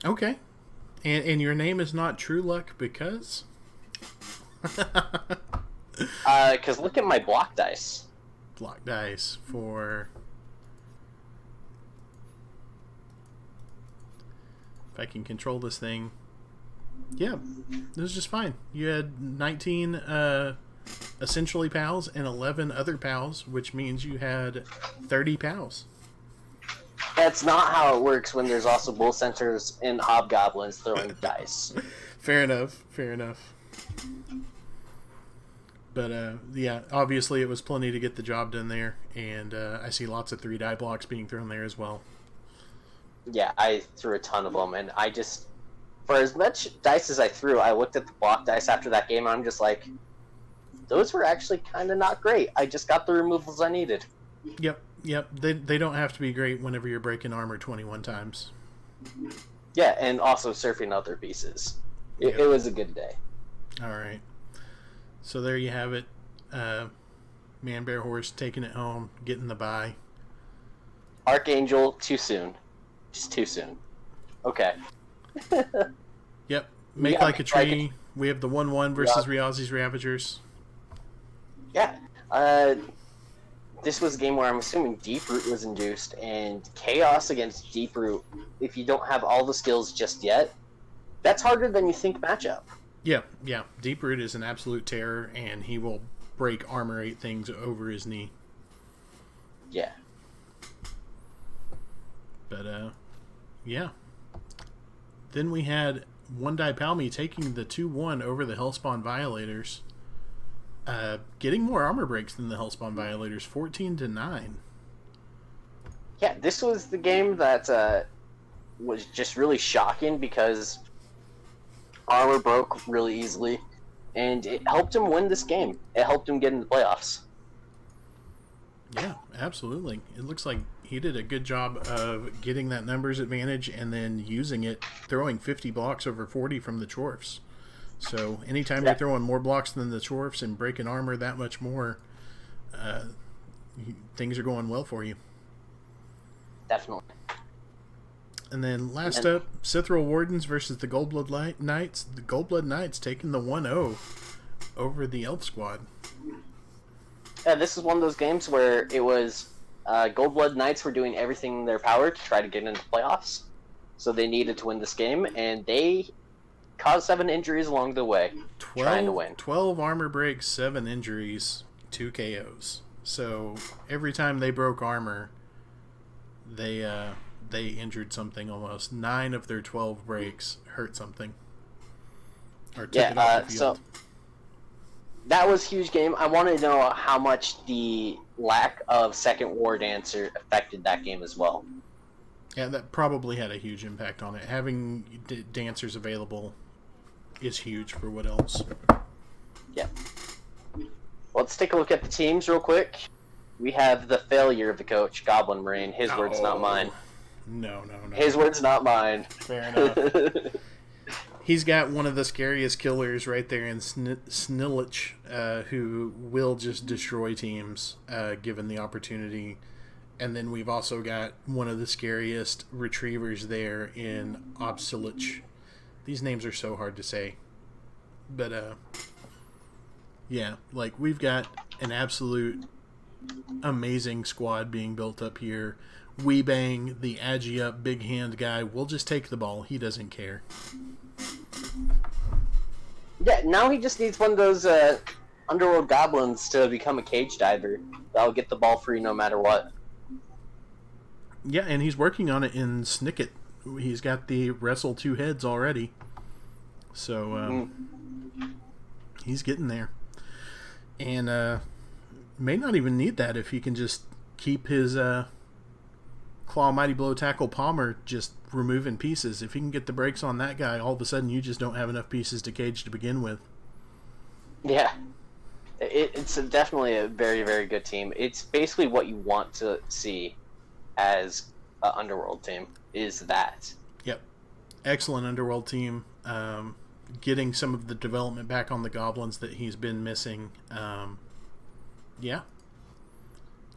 Okay. And your name is not True Luck because? Because look at my block dice. Block dice for... If I can control this thing. Yeah, this is just fine. You had 19 essentially pals and 11 other pals, which means you had 30 pals. That's not how it works when there's also bull centers and hobgoblins throwing dice. Fair enough. Fair enough. But yeah, obviously it was plenty to get the job done there, and I see lots of 3-die blocks being thrown there as well. Yeah, I threw a ton of them, and I just, for as much dice as I threw, I looked at the block dice after that game, and I'm just like, those were actually kind of not great. I just got the removals I needed. Yep. They don't have to be great whenever you're breaking armor 21 times. Yeah, and also surfing other pieces. It was a good day. All right. So there you have it. Man Bear Horse taking it home, getting the bye. Archangel, too soon. Just too soon. Okay. Yep. Make like a tree. We have the 1-1 versus Riazi's Ravagers. Yeah. This was a game where I'm assuming Deep Root was induced, and Chaos against Deep Root, if you don't have all the skills just yet, that's harder than you think matchup. Yeah. Deep Root is an absolute terror, and he will break Armor 8 things over his knee. Yeah. But, yeah. Then we had 1-die Palmy taking the 2-1 over the Hellspawn Violators. Getting more armor breaks than the Hellspawn Violators, 14-9. Yeah, this was the game that was just really shocking because armor broke really easily, and it helped him win this game. It helped him get in the playoffs. Yeah, absolutely. It looks like he did a good job of getting that numbers advantage and then using it, throwing 50 blocks over 40 from the Chorfs. So anytime you're throwing more blocks than the Chorfs and breaking armor that much more, things are going well for you. Definitely. And then last up, Sithral Wardens versus the Goldblood Knights. The Goldblood Knights taking the 1-0 over the Elf Squad. Yeah, this is one of those games where it was Goldblood Knights were doing everything in their power to try to get into playoffs. So they needed to win this game, and they caused 7 injuries along the way, trying to win. 12 armor breaks, 7 injuries, 2 KOs. So every time they broke armor, they injured something almost. 9 of their 12 breaks hurt something. Or took it off the field. So that was a huge game. I wanted to know how much the lack of second War Dancer affected that game as well. Yeah, that probably had a huge impact on it. Having dancers available is huge for what else. Yeah. Let's take a look at the teams real quick. We have the failure of the coach, Goblin Marine. His words, not mine. No. His words, not mine. Fair enough. He's got one of the scariest killers right there in Snillich, who will just destroy teams given the opportunity. And then we've also got one of the scariest retrievers there in Obsilich. These names are so hard to say. But, yeah, like we've got an absolute amazing squad being built up here. Weebang, the Agi up big hand guy, will just take the ball. He doesn't care. Yeah, now he just needs one of those underworld goblins to become a cage diver. That'll get the ball free no matter what. Yeah, and he's working on it in Snicket. He's got the wrestle 2 heads already. So he's getting there. And may not even need that if he can just keep his Claw Mighty Blow Tackle Palmer just removing pieces. If he can get the brakes on that guy, all of a sudden you just don't have enough pieces to cage to begin with. Yeah. It's definitely a very, very good team. It's basically what you want to see as an Underworld team, is that. Yep. Excellent Underworld team. Getting some of the development back on the Goblins that he's been missing. Yeah.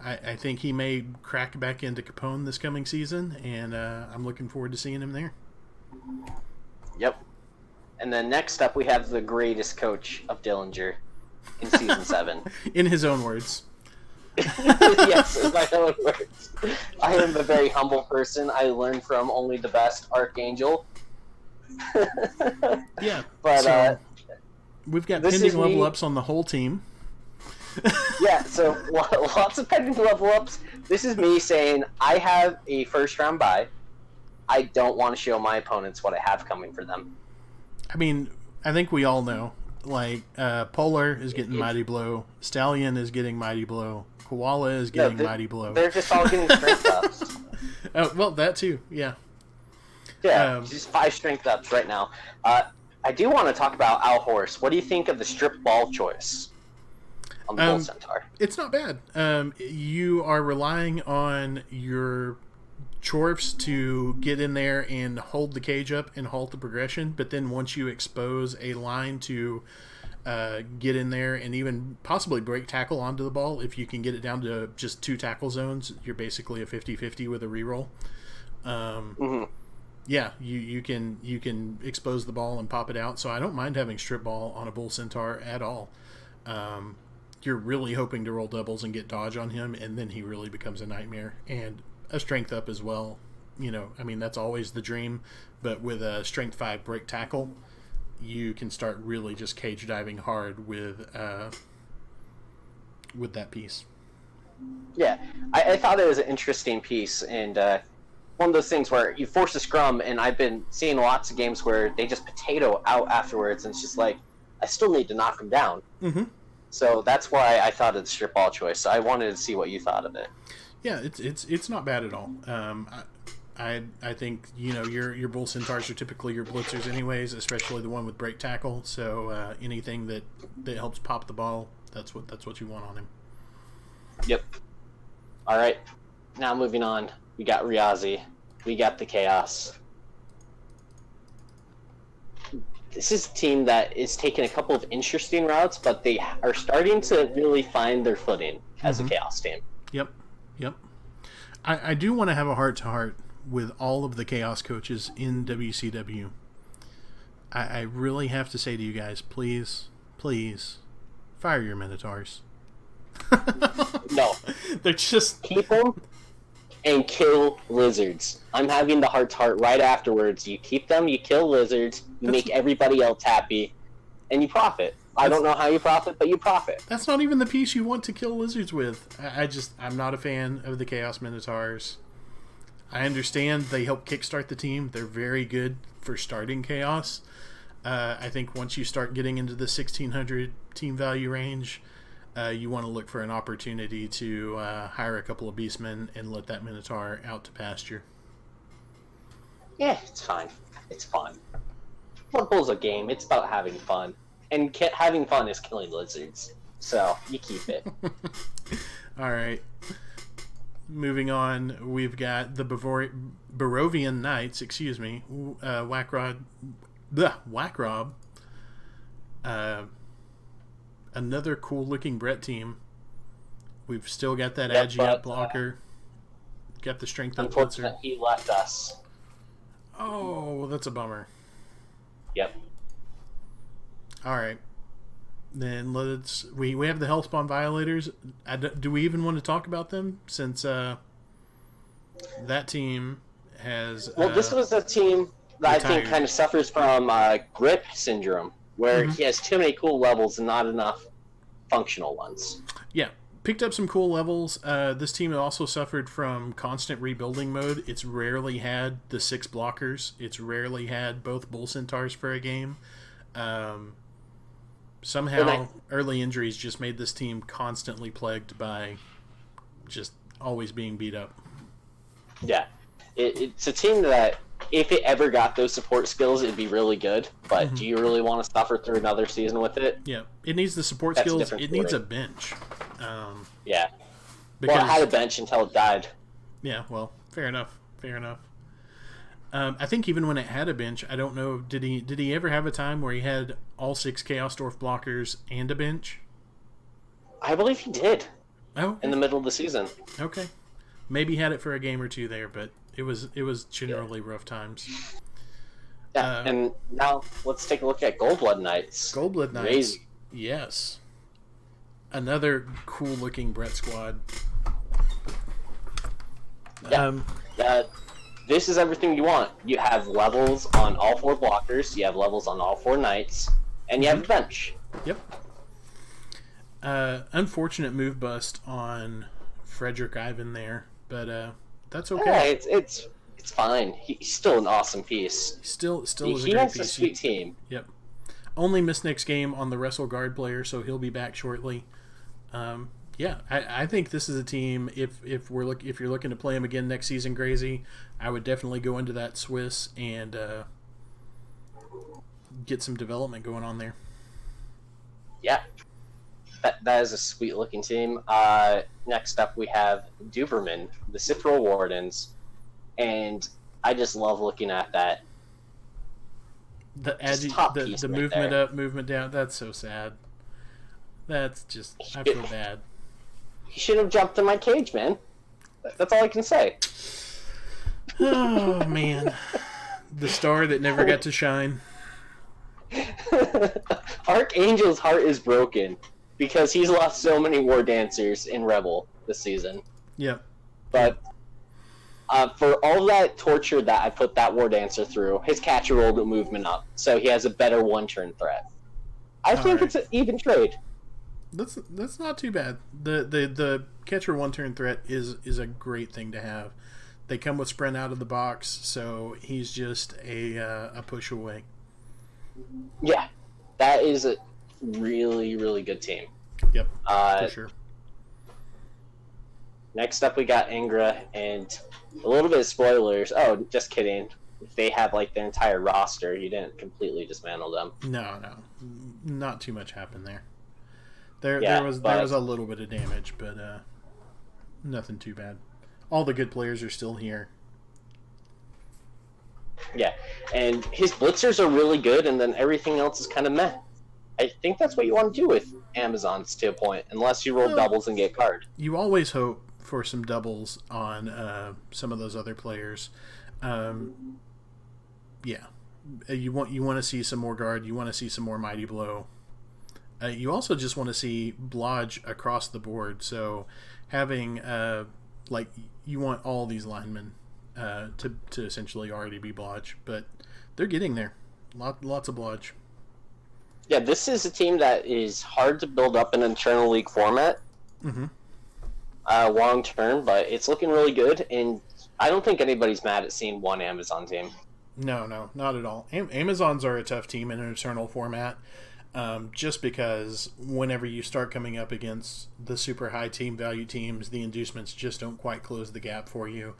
I think he may crack back into Capone this coming season, and I'm looking forward to seeing him there. Yep. And then next up, we have the greatest coach of Dillinger in Season 7. In his own words. Yes, in my own words. I am a very humble person. I learn from only the best, Archangel. Yeah, but so we've got pending level ups on the whole team. Yeah, so lots of pending level ups. This is me saying I have a first round bye. I don't want to show my opponents what I have coming for them. I mean, I think we all know. Like, Polar is getting Mighty Blow. Stallion is getting Mighty Blow. Koala is getting Mighty Blow. They're just all getting strength ups. Oh, well, that too, yeah. Yeah, just 5 strength ups right now. I do want to talk about Owl Horse. What do you think of the strip ball choice on the Bull Centaur? It's not bad. You are relying on your Chorfs to get in there and hold the cage up and halt the progression, but then once you expose a line to get in there and even possibly break tackle onto the ball, if you can get it down to just 2 tackle zones, you're basically a 50-50 with a reroll. Yeah, you can expose the ball and pop it out, so I don't mind having strip ball on a Bull Centaur at all. You're really hoping to roll doubles and get dodge on him, and then he really becomes a nightmare. And a strength up as well. You know, I mean, that's always the dream, but with a strength 5 break tackle, you can start really just cage diving hard with that piece. Yeah, I thought it was an interesting piece, and one of those things where you force a scrum, and I've been seeing lots of games where they just potato out afterwards, and it's just like, I still need to knock them down. Mm-hmm. So that's why I thought of the strip ball choice. So I wanted to see what you thought of it. Yeah, it's not bad at all. I think, you know, your Bull Centaurs are typically your blitzers anyways, especially the one with break tackle. So anything that helps pop the ball, that's what you want on him. Yep. All right. Now moving on, we got Riazi. We got the Chaos. This is a team that is taking a couple of interesting routes, but they are starting to really find their footing as a Chaos team. Yep. I do want to have a heart-to-heart with all of the Chaos coaches in WCW. I really have to say to you guys, please, fire your Minotaurs. No. They're just... Keep them and kill lizards. I'm having the heart-to-heart right afterwards. You keep them, you kill lizards, you make everybody else happy, and you profit. I don't know how you profit, but you profit. That's not even the piece you want to kill lizards with. I'm not a fan of the Chaos Minotaurs. I understand they help kickstart the team. They're very good for starting Chaos. I think once you start getting into the 1,600 team value range, you want to look for an opportunity to hire a couple of Beastmen and let that Minotaur out to pasture. Yeah, it's fine. It's fun. Blood Bowl's a game. It's about having fun. And having fun is killing lizards. So, you keep it. All right. Moving on, we've got the Barovian Knights, Whack Rob. Another cool-looking Brett team. We've still got that Agi blocker. Got the strength up blitzer. Unfortunately, he left us. Oh, that's a bummer. Yep. All right. Then we have the Hellspawn Violators. Do we even want to talk about them since that team has this was a team that retired. I think kind of suffers from grip syndrome, where he has too many cool levels and not enough functional ones. Yeah. Picked up some cool levels. This team also suffered from constant rebuilding mode. It's rarely had the 6 blockers. It's rarely had both Bull Centaurs for a game. Somehow, early injuries just made this team constantly plagued by just always being beat up. Yeah. It's a team that, if it ever got those support skills, it'd be really good. But do you really want to suffer through another season with it? Yeah. It needs the support skills. It needs a bench. Yeah. Because, well, it had a bench until it died. Yeah, well, fair enough. I think even when it had a bench, I don't know, did he ever have a time where he had all 6 Chaos Dwarf blockers and a bench? I believe he did. Oh, in the middle of the season. Okay, maybe he had it for a game or two there, but it was generally rough times. Yeah, and now let's take a look at Goldblood Knights. Goldblood Knights, crazy. Yes, another cool looking Brett squad. Yeah. This is everything you want. You have levels on all 4 blockers, you have levels on all 4 knights, and you have a bench. Yep. Unfortunate move bust on Frederick Ivan there, but that's okay. Yeah, it's fine. He's still an awesome piece. Still is a great piece. He has a sweet team. Yep. Only missed next game on the Wrestle Guard player, so he'll be back shortly. Yeah, I think this is a team. If you're looking to play them again next season, Grazy, I would definitely go into that Swiss and get some development going on there. Yeah, that is a sweet looking team. Next up, we have Duberman, the Citral Wardens, and I just love looking at that. The movement right up, movement down. That's so sad. That's just I feel bad. He should have jumped in my cage, man. That's all I can say. Oh, man. The star that never got to shine. Archangel's heart is broken because he's lost so many War Dancers in Rebel this season. Yep. But for all that torture that I put that War Dancer through, his catcher rolled a movement up, so he has a better one-turn threat. I think it's an even trade. That's not too bad. The catcher one-turn threat is a great thing to have. They come with sprint out of the box, so he's just a push away. Yeah, that is a really, really good team. Yep, for sure. Next up, we got Ingra, and a little bit of spoilers. Oh, just kidding. If they have like their entire roster, you didn't completely dismantle them. No, not too much happened there. There was a little bit of damage, but nothing too bad. All the good players are still here. Yeah, and his blitzers are really good, and then everything else is kind of meh. I think that's what you want to do with Amazons to a point, unless you roll doubles and get card. You always hope for some doubles on some of those other players. Yeah, you want to see some more guard. You want to see some more mighty blow. You also just want to see blodge across the board. So having you want all these linemen to essentially already be blodge, but they're getting there. Lots of blodge. Yeah, this is a team that is hard to build up in an internal league format. Mm-hmm. Long term, but it's looking really good, and I don't think anybody's mad at seeing one Amazon team. No, not at all. Amazons are a tough team in an internal format. Just because whenever you start coming up against the super high team value teams, the inducements just don't quite close the gap for you.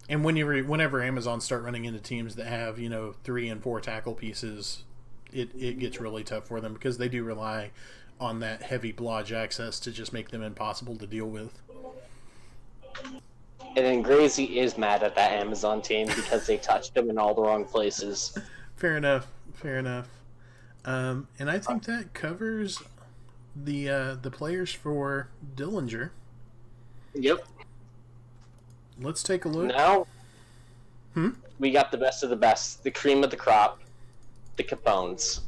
And whenever Amazon start running into teams that have 3 and 4 tackle pieces, it gets really tough for them because they do rely on that heavy blodge access to just make them impossible to deal with. And then Gracie is mad at that Amazon team because they touched him in all the wrong places. Fair enough. And I think that covers the players for Dillinger. Yep. Let's take a look. Now, we got the best of the best, the cream of the crop, the Capones.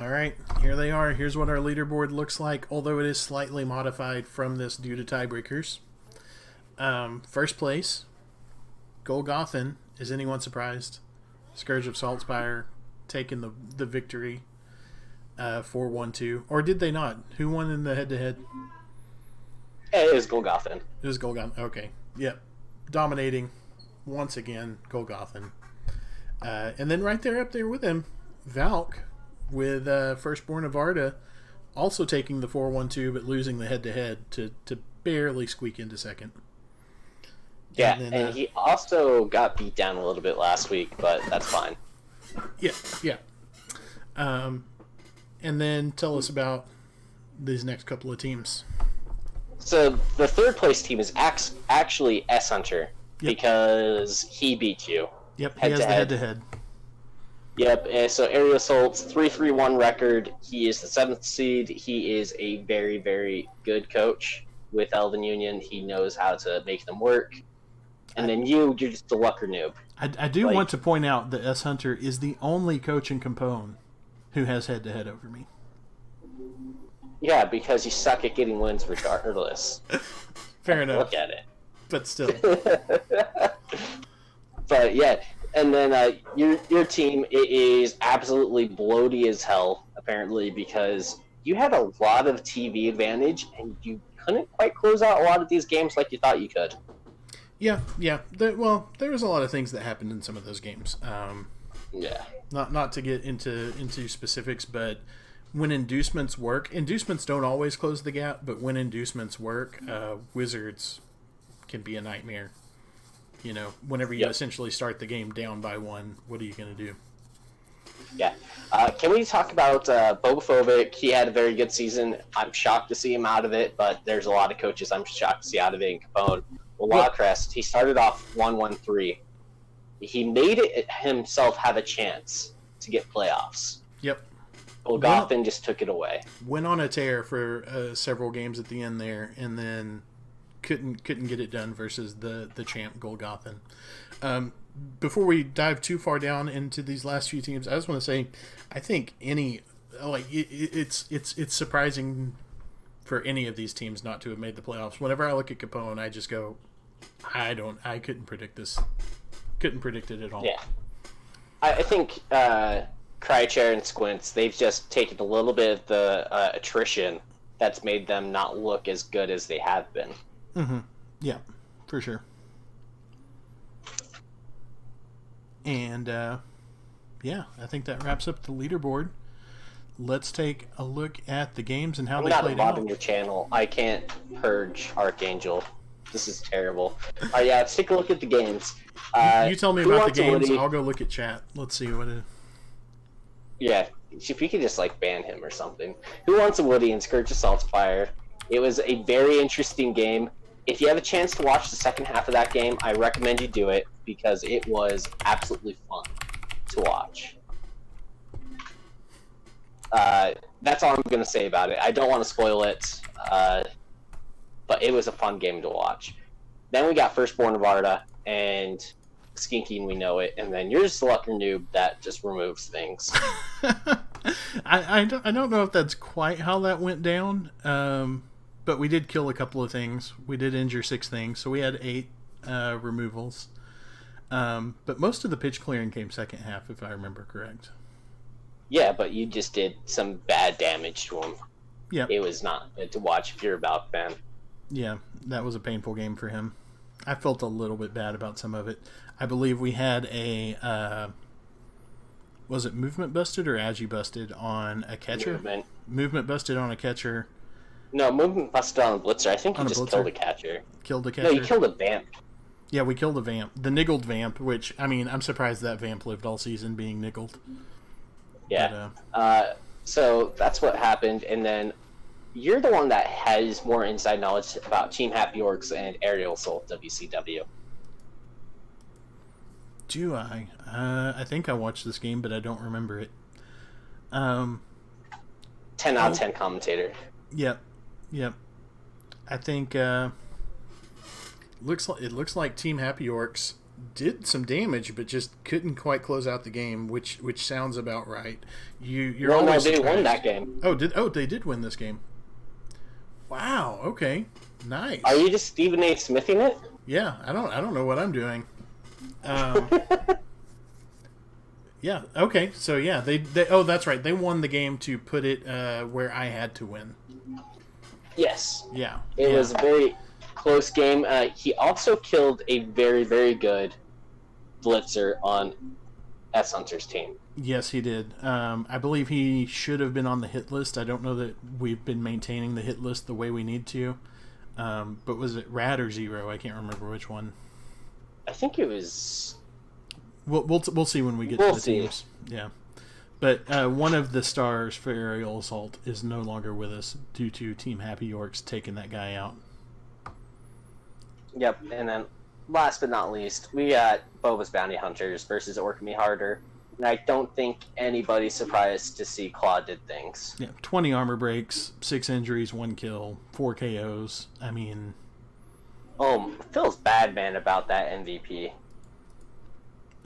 All right, here they are. Here's what our leaderboard looks like, although it is slightly modified from this due to tiebreakers. First place, Golgothan. Is anyone surprised? Scourge of Saltspire taking the victory 4-1-2. Or did they not? Who won in the head-to-head? It was Golgothan. It was Golgothan. Okay. Yep. Dominating once again, Golgothan. And then right there up there with him, Valk with Firstborn of Arda also taking the 4-1-2 but losing the head-to-head to barely squeak into second. Yeah, and he also got beat down a little bit last week, but that's fine. Yeah. And then tell us about these next couple of teams. So the third place team is actually S Hunter because he beat you. Yep, he has the head-to-head. Yep, so Aerial Assault's 3-3-1 record. He is the 7th seed. He is a very, very good coach with Elven Union. He knows how to make them work. And then you're just a lucker noob. I do want to point out that S Hunter is the only coach in Capone who has head-to-head over me. Yeah, because you suck at getting wins regardless. Fair enough. Look at it. But still. But yeah, and then your team is absolutely bloaty as hell, apparently, because you had a lot of TV advantage and you couldn't quite close out a lot of these games like you thought you could. Yeah. There was a lot of things that happened in some of those games. Not to get into specifics, but when inducements work, inducements don't always close the gap, but when inducements work, Wizards can be a nightmare. Whenever you essentially start the game down by 1, what are you going to do? Yeah. Can we talk about Bobophobic? He had a very good season. I'm shocked to see him out of it, but there's a lot of coaches I'm shocked to see out of it in Capone. Well, Lawcrest, he started off 1-1-3. He made it himself have a chance to get playoffs. Yep. Golgothan just took it away. Went on a tear for several games at the end there, and then couldn't get it done versus the champ Golgothan. Before we dive too far down into these last few teams, I just want to say, I think it's surprising for any of these teams not to have made the playoffs. Whenever I look at Capone, I just go, I couldn't predict this. Couldn't predict it at all. Yeah. I think Crychair and Squints, they've just taken a little bit of the attrition that's made them not look as good as they have been. Mm-hmm. Yeah, for sure. And, I think that wraps up the leaderboard. Let's take a look at the games and how they played out. I'm not modding your channel. I can't purge Archangel. This is terrible. Let's take a look at the games. You tell me about the games. I'll go look at chat. Let's see what it is. Yeah, if you could just ban him or something. Who wants a Woody and Scourge of Saltspire? It was a very interesting game. If you have a chance to watch the second half of that game, I recommend you do it because it was absolutely fun to watch. That's all I'm going to say about it. I don't want to spoil it, but it was a fun game to watch. Then we got Firstborn of Arda and Skinky and We Know It, and then you're just a lucker noob that just removes things. I don't know if that's quite how that went down, but we did kill a couple of things. We did injure 6 things, so we had 8 removals. But most of the pitch clearing came second half, if I remember correct. Yeah, but you just did some bad damage to him. Yeah, it was not good to watch if you're a Valk fan. Yeah, that was a painful game for him. I felt a little bit bad about some of it. I believe we had a was it movement busted or agi busted on a catcher? Movement busted on a catcher. No, movement busted on a blitzer. I think you just killed a catcher. Killed a catcher. No, you killed a vamp. Yeah, we killed a vamp. The niggled vamp, which, I mean, I'm surprised that vamp lived all season being niggled. Yeah. But, so that's what happened, and then you're the one that has more inside knowledge about Team Happy Orcs and Aerial Assault WCW. Do I? I think I watched this game, but I don't remember it. 10 out of 10 commentator. Yep. I think it looks like Team Happy Orcs did some damage, but just couldn't quite close out the game, which sounds about right. You're no, they won that game. They did win this game. Wow. Okay. Nice. Are you just Stephen A. Smithing it? Yeah. I don't know what I'm doing. Yeah. Okay. So yeah, they that's right. They won the game to put it where I had to win. Yes. Yeah. It was a very close game. He also killed a very, very good blitzer on S Hunter's team. Yes, he did. I believe he should have been on the hit list. I don't know that we've been maintaining the hit list the way we need to. But was it Rad or Zero? I can't remember which one. I think it was. We'll see when we get to the teams. Yeah. But one of the stars for Aerial Assault is no longer with us due to Team Happy Orcs taking that guy out. Yep, and then last but not least, we got Boba's Bounty Hunters versus Orc Me Harder. And I don't think anybody's surprised to see Claude did things. Yeah, 20 armor breaks, 6 injuries, 1 kill, 4 KOs. I mean... feels bad, man, about that MVP.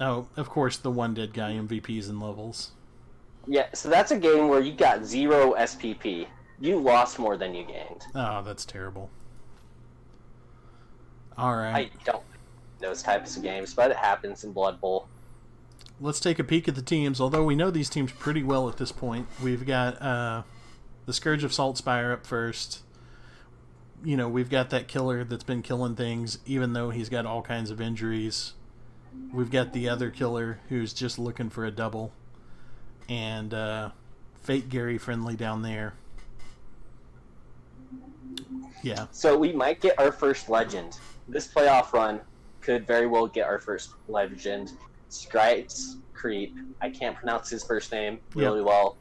Oh, of course, the one dead guy MVPs and levels. Yeah, so that's a game where you got 0 SPP. You lost more than you gained. Oh, that's terrible. All right. I don't like those types of games, but it happens in Blood Bowl. Let's take a peek at the teams. Although we know these teams pretty well at this point. We've got the Scourge of Saltspire up first. You know, we've got that killer that's been killing things, even though he's got all kinds of injuries. We've got the other killer who's just looking for a double. And Fate Gary Friendly down there. Yeah. So we might get our first legend. This playoff run could very well get our first legend. Scrites Creep. I can't pronounce his first name really well.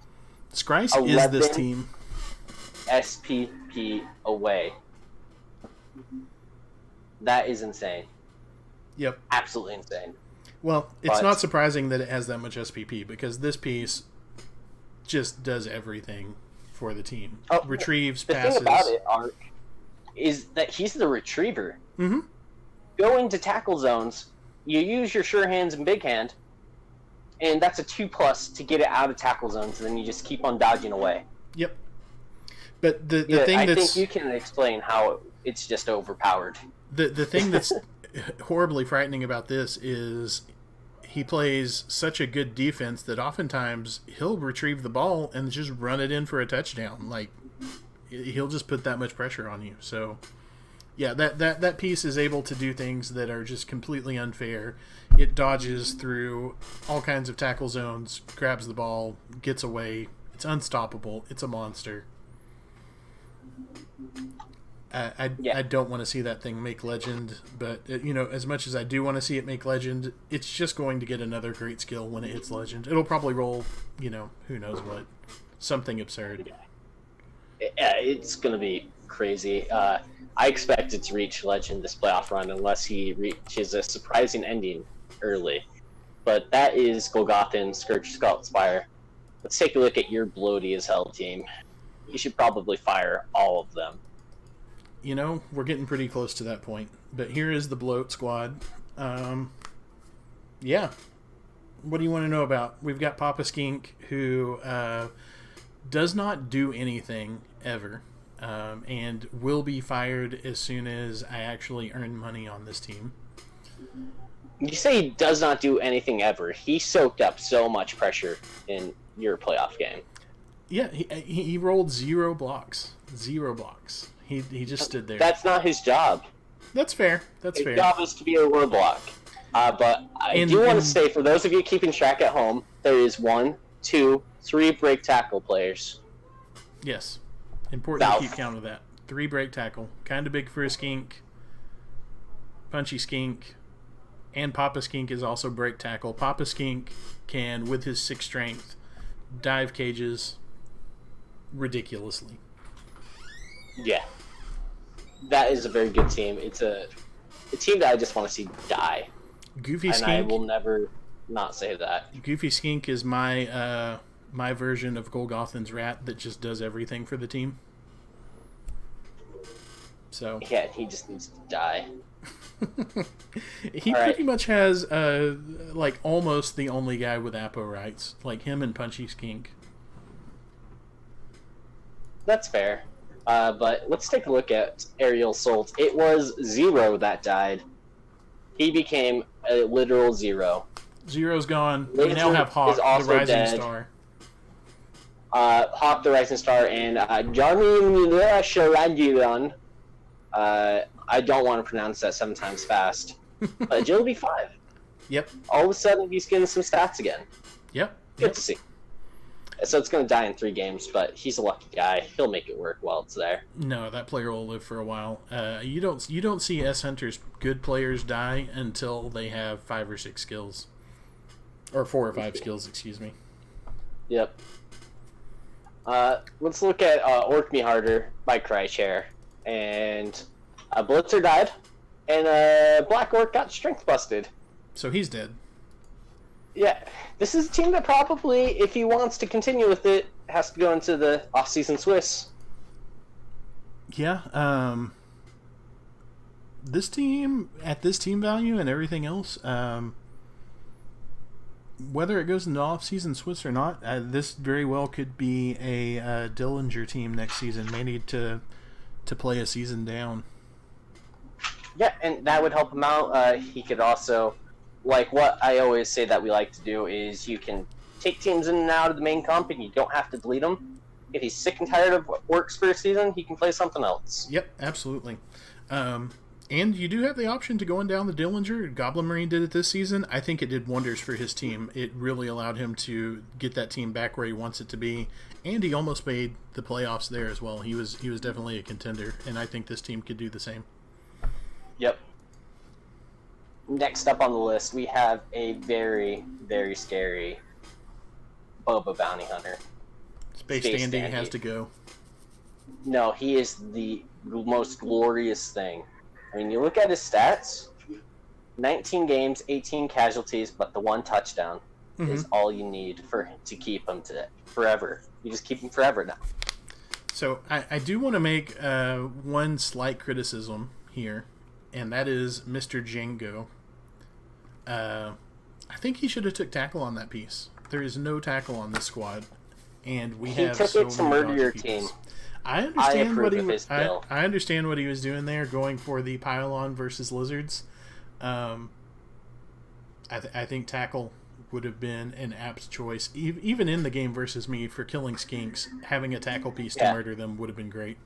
Scrice is this team. SPP away. That is insane. Yep. Absolutely insane. Well, it's not surprising that it has that much SPP because this piece just does everything for the team. Retrieves, passes. The thing about it, Art, is that he's the retriever. Mm-hmm. Go into tackle zones, you use your sure hands and big hand, and that's a 2+ to get it out of tackle zones, and then you just keep on dodging away. Yep. But the thing I that's... think you can explain how it's just overpowered. The thing that's horribly frightening about this is he plays such a good defense that oftentimes he'll retrieve the ball and just run it in for a touchdown. Like, he'll just put that much pressure on you. So, yeah, that piece is able to do things that are just completely unfair. It dodges through all kinds of tackle zones, grabs the ball, gets away. It's unstoppable. It's a monster. I don't want to see that thing make legend, but as much as I do want to see it make legend, it's just going to get another great skill when it hits legend. It'll probably roll, who knows what, something absurd. Yeah, it's going to be crazy. I expect it to reach legend this playoff run unless he reaches a surprising ending early. But that is Golgothan, Scourge, Saltspire. Let's take a look at your bloaty as hell team. You should probably fire all of them. We're getting pretty close to that point. But here is the bloat squad. Yeah. What do you want to know about? We've got Papa Skink, who does not do anything ever, and will be fired as soon as I actually earn money on this team. You say he does not do anything ever. He soaked up so much pressure in your playoff game. Yeah, he rolled 0 blocks. 0 blocks. He just stood there. That's not his job. That's fair. His job is to be a roadblock. But I do want to say, for those of you keeping track at home, there is 1, 2, 3 break tackle players. Yes. Important to keep count of that. 3 break tackle. Kind of big for a skink. Punchy Skink, and Papa Skink is also break tackle. Papa Skink can, with his 6 strength, dive cages ridiculously. Yeah. That is a very good team. It's a team that I just want to see die. Goofy and Skink. I will never not say that. Goofy Skink is my my version of Golgothan's rat that just does everything for the team. So yeah, he just needs to die. He pretty much has like almost the only guy with Apo rights, like him and Punchy Skink. That's fair. But let's take a look at Ariel Solt. It was Zero that died. He became a literal Zero. Zero's gone. Laser we now have Hawk, the Rising Star. Hawk, the Rising Star, and Johnny Sharagiran. I don't want to pronounce that 7 times fast. Agility 5. Yep. All of a sudden, he's getting some stats again. Yep. Good to see. So it's going to die in 3 games, but he's a lucky guy. He'll make it work while it's there. No, that player will live for a while. You don't see S Hunters good players die until they have 5 or 6 skills, or 4 or 5 skills. Excuse me. Yep. Let's look at Orc Me Harder by Crychair. And Blitzer died, and Black Orc got strength busted. So he's dead. Yeah, this is a team that probably, if he wants to continue with it, has to go into the off-season Swiss. Yeah, this team, at this team value and everything else, whether it goes into off-season Swiss or not, this very well could be a Dillinger team next season. May need to play a season down. Yeah, and that would help him out. He could also, like what I always say that we like to do, is you can take teams in and out of the main comp and you don't have to delete them. If he's sick and tired of what works for a season, he can play something else. Yep, absolutely. And you do have the option to going down the Dillinger. Goblin Marine did it this season. I think it did wonders for his team. It really allowed him to get that team back where he wants it to be. And he almost made the playoffs there as well. He was definitely a contender, and I think this team could do the same. Yep. Next up on the list, we have a very, very scary Boba Bounty Hunter. Space Dandy has to go. No, he is the most glorious thing. I mean, you look at his stats, 19 games, 18 casualties, but the 1 touchdown is all you need to keep him forever. You just keep him forever now. So I do want to make one slight criticism here, and that is Mr. Django. I think he should have took tackle on that piece. There is no tackle on this squad, and we have took so it to many murder your peoples. team. I understand what he approve of his bill. I understand what he was doing there, going for the pylon versus lizards. I think tackle would have been an apt choice, even in the game versus me for killing skinks. Having a tackle piece to murder them would have been great.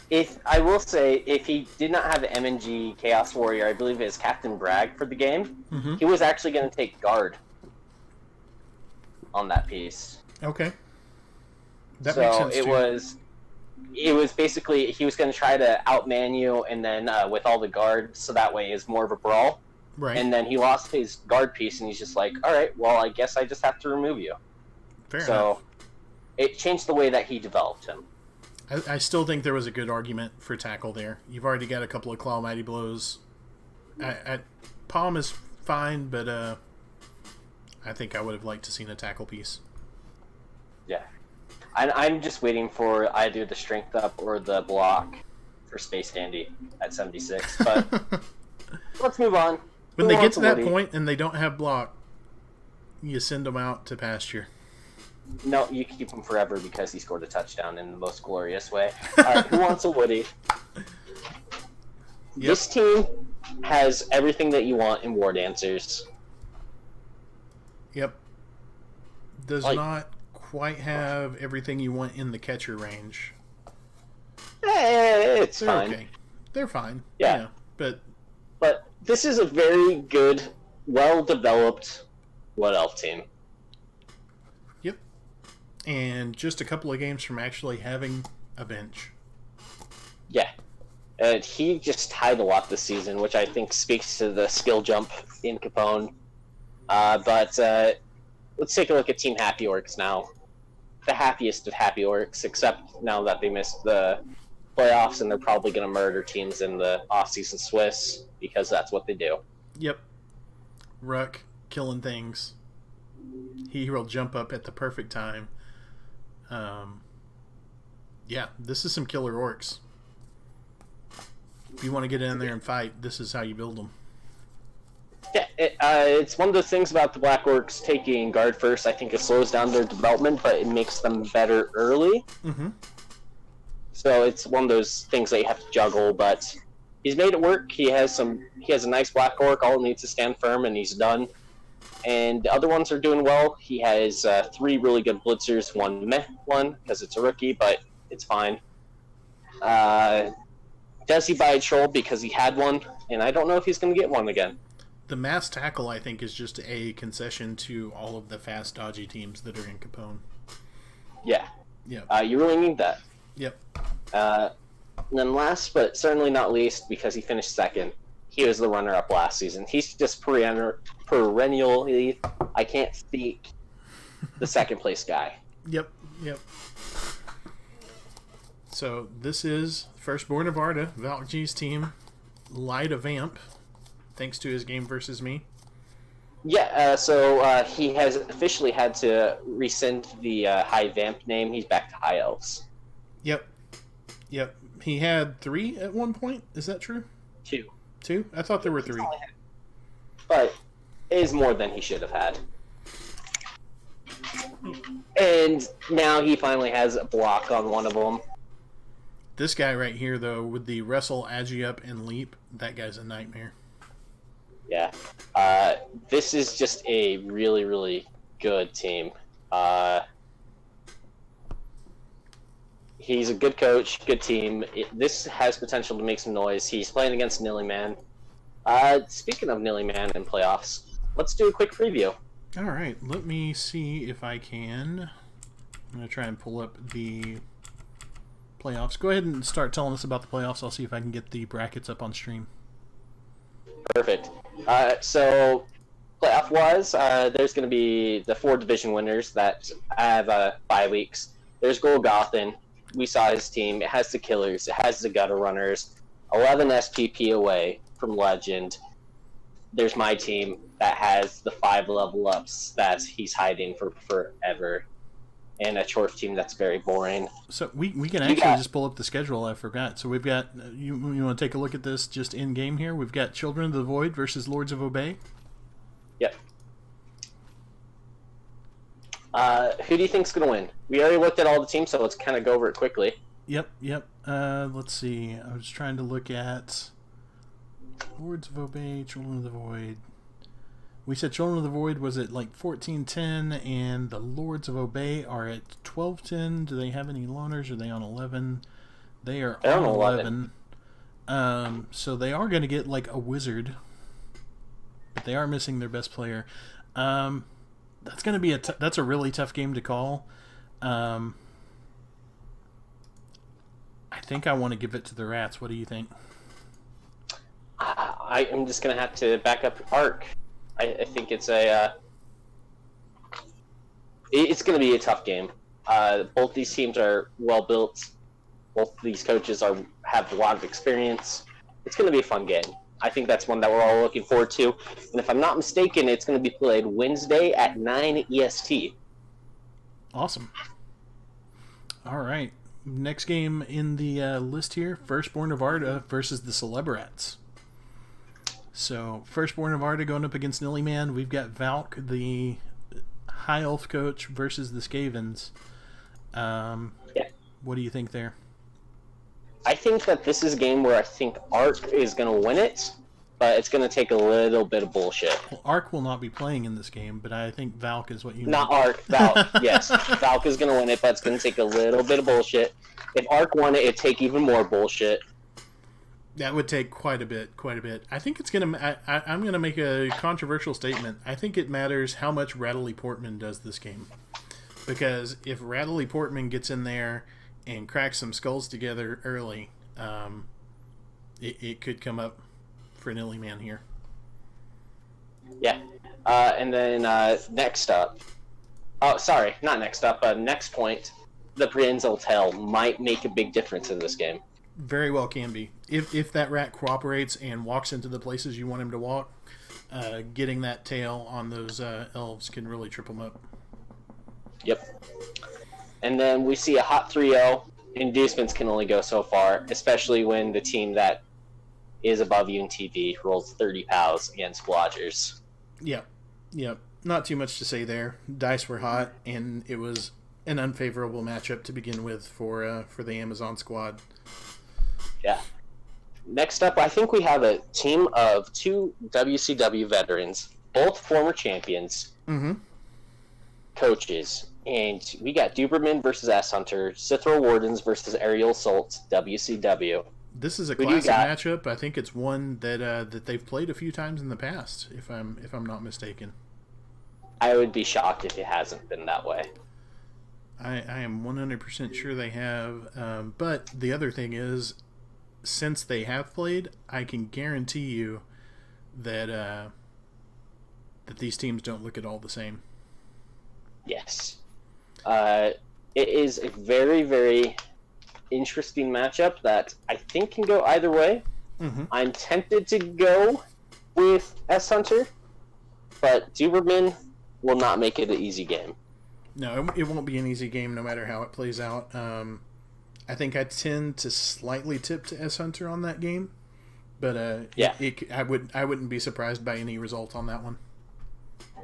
If I will say, if he did not have an MNG Chaos Warrior, I believe it is Captain Bragg for the game, he was actually going to take guard on that piece. Okay, that makes sense too. It was basically he was going to try to outman you, and then with all the guards, so that way it's more of a brawl. Right. And then he lost his guard piece, and he's just like, all right, well, I guess I just have to remove you. Fair enough. It changed the way that he developed him. I still think there was a good argument for tackle there. You've already got a couple of Claw Mighty Blows. Palm is fine, but I think I would have liked to seen a tackle piece. Yeah. I'm just waiting for either the strength up or the block for Space Dandy at 76. But let's move on. When they get to that point and they don't have block, you send them out to pasture. No, you keep him forever because he scored a touchdown in the most glorious way. All right, who wants a Woody? Yep. This team has everything that you want in War Dancers. Yep. Does not quite have everything you want in the catcher range. It's They're fine. Okay. They're fine. Yeah. But this is a very good, well-developed Wood Elf team. Yep. And just a couple of games from actually having a bench. Yeah. He just tied a lot this season, which I think speaks to the skill jump in Capone. But let's take a look at Team Happy Orcs now. The happiest of Happy Orcs, except now that they missed the playoffs and they're probably going to murder teams in the off-season Swiss because that's what they do. Yep. Ruck killing things. He will jump up at the perfect time. Yeah, this is some killer orcs. If you want to get in there and fight, this is how you build them. Yeah, it's one of those things about the Black Orcs taking guard first. I think it slows down their development, but it makes them better early. Mm-hmm. So it's one of those things that you have to juggle, but he's made it work. He has a nice Black Orc. All it needs to stand firm, and he's done. And the other ones are doing well. He has 3 really good blitzers, 1 meh one, because it's a rookie, but it's fine. Does he buy a troll because he had one? And I don't know if he's going to get one again. The mass tackle, I think, is just a concession to all of the fast, dodgy teams that are in Capone. Yeah. Yep. You really need that. Yep. And then last, but certainly not least, because he finished second, he was the runner-up last season. He's just perennially, I can't speak, the second-place guy. Yep. So this is Firstborn of Arda, Valk G's team, Light of Vamp, thanks to his game versus me. Yeah, so he has officially had to rescind the High Vamp name. He's back to High Elves. Yep. He had 3 at one point. Is that true? 2. 2? I thought there were 3. But it is more than he should have had. And now he finally has a block on one of them. This guy right here, though, with the wrestle, agi up, and leap, that guy's a nightmare. Yeah. This is just a really, really good team. He's a good coach, good team. This has potential to make some noise. He's playing against Nilly Man. Speaking of Nilly Man in playoffs, let's do a quick preview. All right, let me see if I can. I'm going to try and pull up the playoffs. Go ahead and start telling us about the playoffs. I'll see if I can get the brackets up on stream. Perfect. So, playoff-wise, there's going to be the 4 division winners that have 5 weeks. There's Golgothan. We saw his team. It has the Killers. It has the Gutter Runners. 11 SPP away from Legend. There's my team that has the 5 level ups that he's hiding for forever. And a Chorf team that's very boring. So we can actually just pull up the schedule. I forgot. So we've got, you want to take a look at this just in game here? We've got Children of the Void versus Lords of Obey. Yep. Who do you think's going to win? We already looked at all the teams, so let's kind of go over it quickly. Yep. Let's see. I was trying to look at Lords of Obey, Children of the Void. We said Children of the Void was at like 14-10, and the Lords of Obey are at 12-10. Do they have any loners? Are they on 11? They're on 11. So they are going to get like a wizard, but they are missing their best player. That's going to be that's a really tough game to call. I think I want to give it to the Rats. What do you think? I am just going to have to back up Arc. I think it's it's going to be a tough game. Both these teams are well built. Both these coaches have a lot of experience. It's going to be a fun game. I think that's one that we're all looking forward to. And if I'm not mistaken, it's going to be played Wednesday at 9 EST. Awesome. All right. Next game in the list here, Firstborn of Arda versus the Celebrats. So, Firstborn of Arda going up against Nilly Man. We've got Valk, the High Elf coach, versus the Skavens. Yeah. What do you think there? I think that this is a game where I think Arc is going to win it, but it's going to take a little bit of bullshit. Well, Arc will not be playing in this game, but I think Valk is what you Not mean. Arc, Valk, yes. Valk is going to win it, but it's going to take a little bit of bullshit. If Arc won it, it'd take even more bullshit. That would take quite a bit. I think it's going to... I'm going to make a controversial statement. I think it matters how much Rattly Portman does this game. Because if Rattly Portman gets in there and cracks some skulls together early, it could come up for an Illy Man here. Yeah. And then next up. Oh, sorry, not next up. Next point. The Brienzo tail might make a big difference in this game. Very well can be. If that rat cooperates and walks into the places you want him to walk, getting that tail on those elves can really trip them up. Yep. And then we see a hot 3-0. Inducements can only go so far, especially when the team that is above you in TV rolls 30 POWs against Blodgers. Yep. Not too much to say there. Dice were hot, and it was an unfavorable matchup to begin with for the Amazon squad. Yeah. Next up, I think we have a team of 2 WCW veterans, both former champions, coaches, and we got Duberman versus S Hunter, Cithro Wardens versus Aerial Assault, WCW. This is a classic matchup. I think it's one that they've played a few times in the past, if I'm not mistaken. I would be shocked if it hasn't been that way. I am 100% sure they have. But the other thing is, since they have played, I can guarantee you that that these teams don't look at all the same. Yes. It is a very, very interesting matchup that I think can go either way. I'm tempted to go with S Hunter, but Duberman will not make it an easy game. No, it won't be an easy game no matter how it plays out. I think I tend to slightly tip to S Hunter on that game, but I wouldn't be surprised by any result on that one.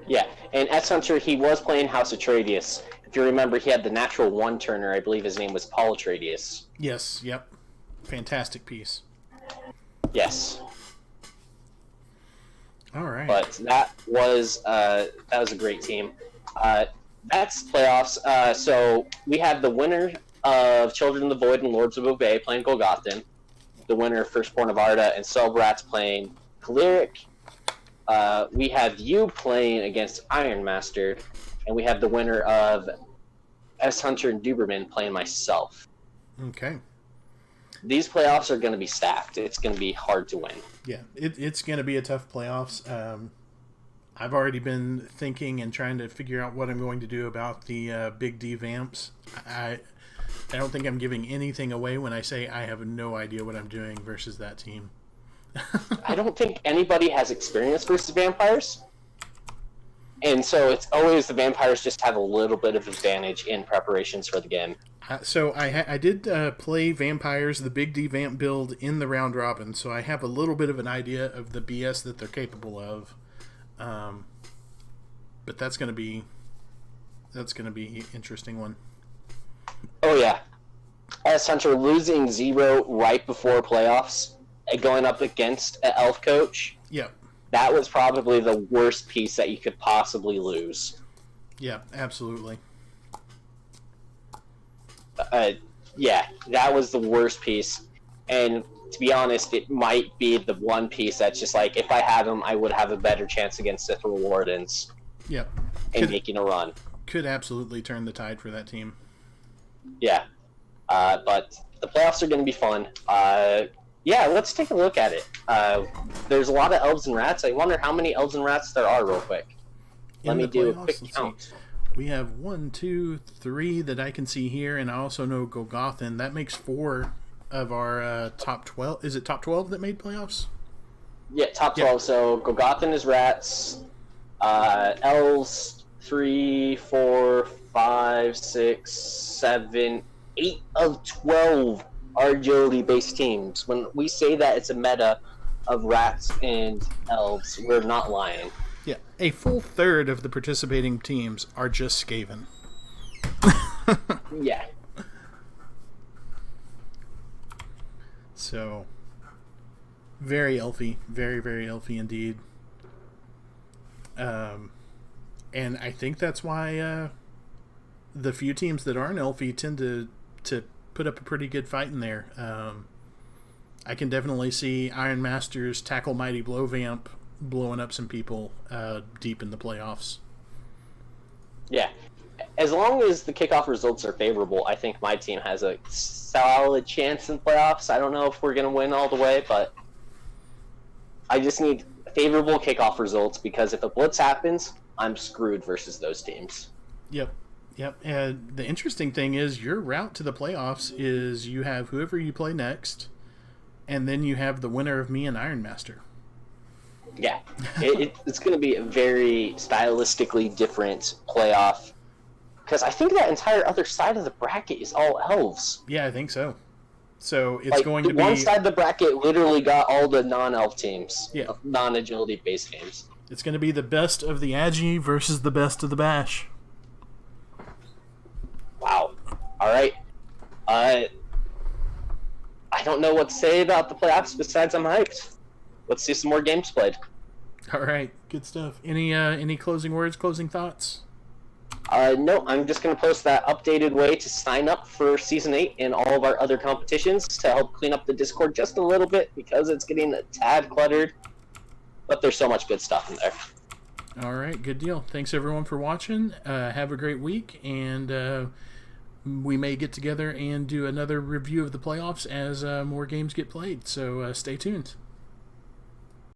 Yeah, and S Hunter, he was playing House Atreides. If you remember, he had the natural one-turner. I believe his name was Paul Atreides. Yes, yep. Fantastic piece. Yes. All right. But that was a great team. That's playoffs. So we have the winner of Children of the Void and Lords of Obey playing Golgothan. The winner of Firstborn of Arda and Celbrats playing Choleric. We have you playing against Iron Master, and we have the winner of S Hunter and Duberman playing myself. Okay. These playoffs are going to be stacked. It's going to be hard to win. Yeah, it's going to be a tough playoffs. I've already been thinking and trying to figure out what I'm going to do about the Big D Vamps. I don't think I'm giving anything away when I say I have no idea what I'm doing versus that team. I don't think anybody has experience versus vampires. And so it's always the vampires just have a little bit of advantage in preparations for the game. So I did play vampires, the Big D Vamp build in the round robin, so I have a little bit of an idea of the BS that they're capable of. But that's gonna be an interesting one. Oh yeah, S Hunter losing 0 right before playoffs and going up against an elf coach. Yep. That was probably the worst piece that you could possibly lose. Yeah, absolutely. Yeah, that was the worst piece. And to be honest, it might be the one piece that's just like, if I had him, I would have a better chance against Sith Wardens. Yep. And making a run. Could absolutely turn the tide for that team. Yeah. But the playoffs are going to be fun. Yeah, let's take a look at it. There's a lot of elves and rats. I wonder how many elves and rats there are real quick. Let me do a quick count. We have 1, 2, 3 that I can see here, and I also know Golgothan. That makes 4 of our top 12. Is it top 12 that made playoffs? Yeah, top 12. Yeah. So Golgothan is rats. Elves 3, 4, 5, 6, 7, 8 of 12 are agility-based teams. When we say that it's a meta of rats and elves, we're not lying. Yeah, a full third of the participating teams are just Skaven. Yeah. So, very elfy. Very, very elfy indeed. And I think that's why the few teams that aren't elfy tend to put up a pretty good fight in there. I can definitely see Iron Master's Tackle Mighty Blow Vamp blowing up some people deep in the playoffs. Yeah. As long as the kickoff results are favorable, I think my team has a solid chance in playoffs. I don't know if we're going to win all the way, but I just need favorable kickoff results because if a blitz happens, I'm screwed versus those teams. Yep. Yep. And the interesting thing is your route to the playoffs is you have whoever you play next, and then you have the winner of me and Iron Master. Yeah. It's going to be a very stylistically different playoff because I think that entire other side of the bracket is all elves. Yeah, I think so. So it's going to be... One side of the bracket literally got all the non-elf teams. Yeah. Non-agility based games. It's going to be the best of the Agi versus the best of the Bash. Wow. All right. I don't know what to say about the playoffs besides I'm hyped. Let's see some more games played. All right. Good stuff. Any closing words, closing thoughts? No, I'm just going to post that updated way to sign up for Season 8 and all of our other competitions to help clean up the Discord just a little bit because it's getting a tad cluttered. But there's so much good stuff in there. All right. Good deal. Thanks, everyone, for watching. Have a great week, and we may get together and do another review of the playoffs as more games get played. So stay tuned.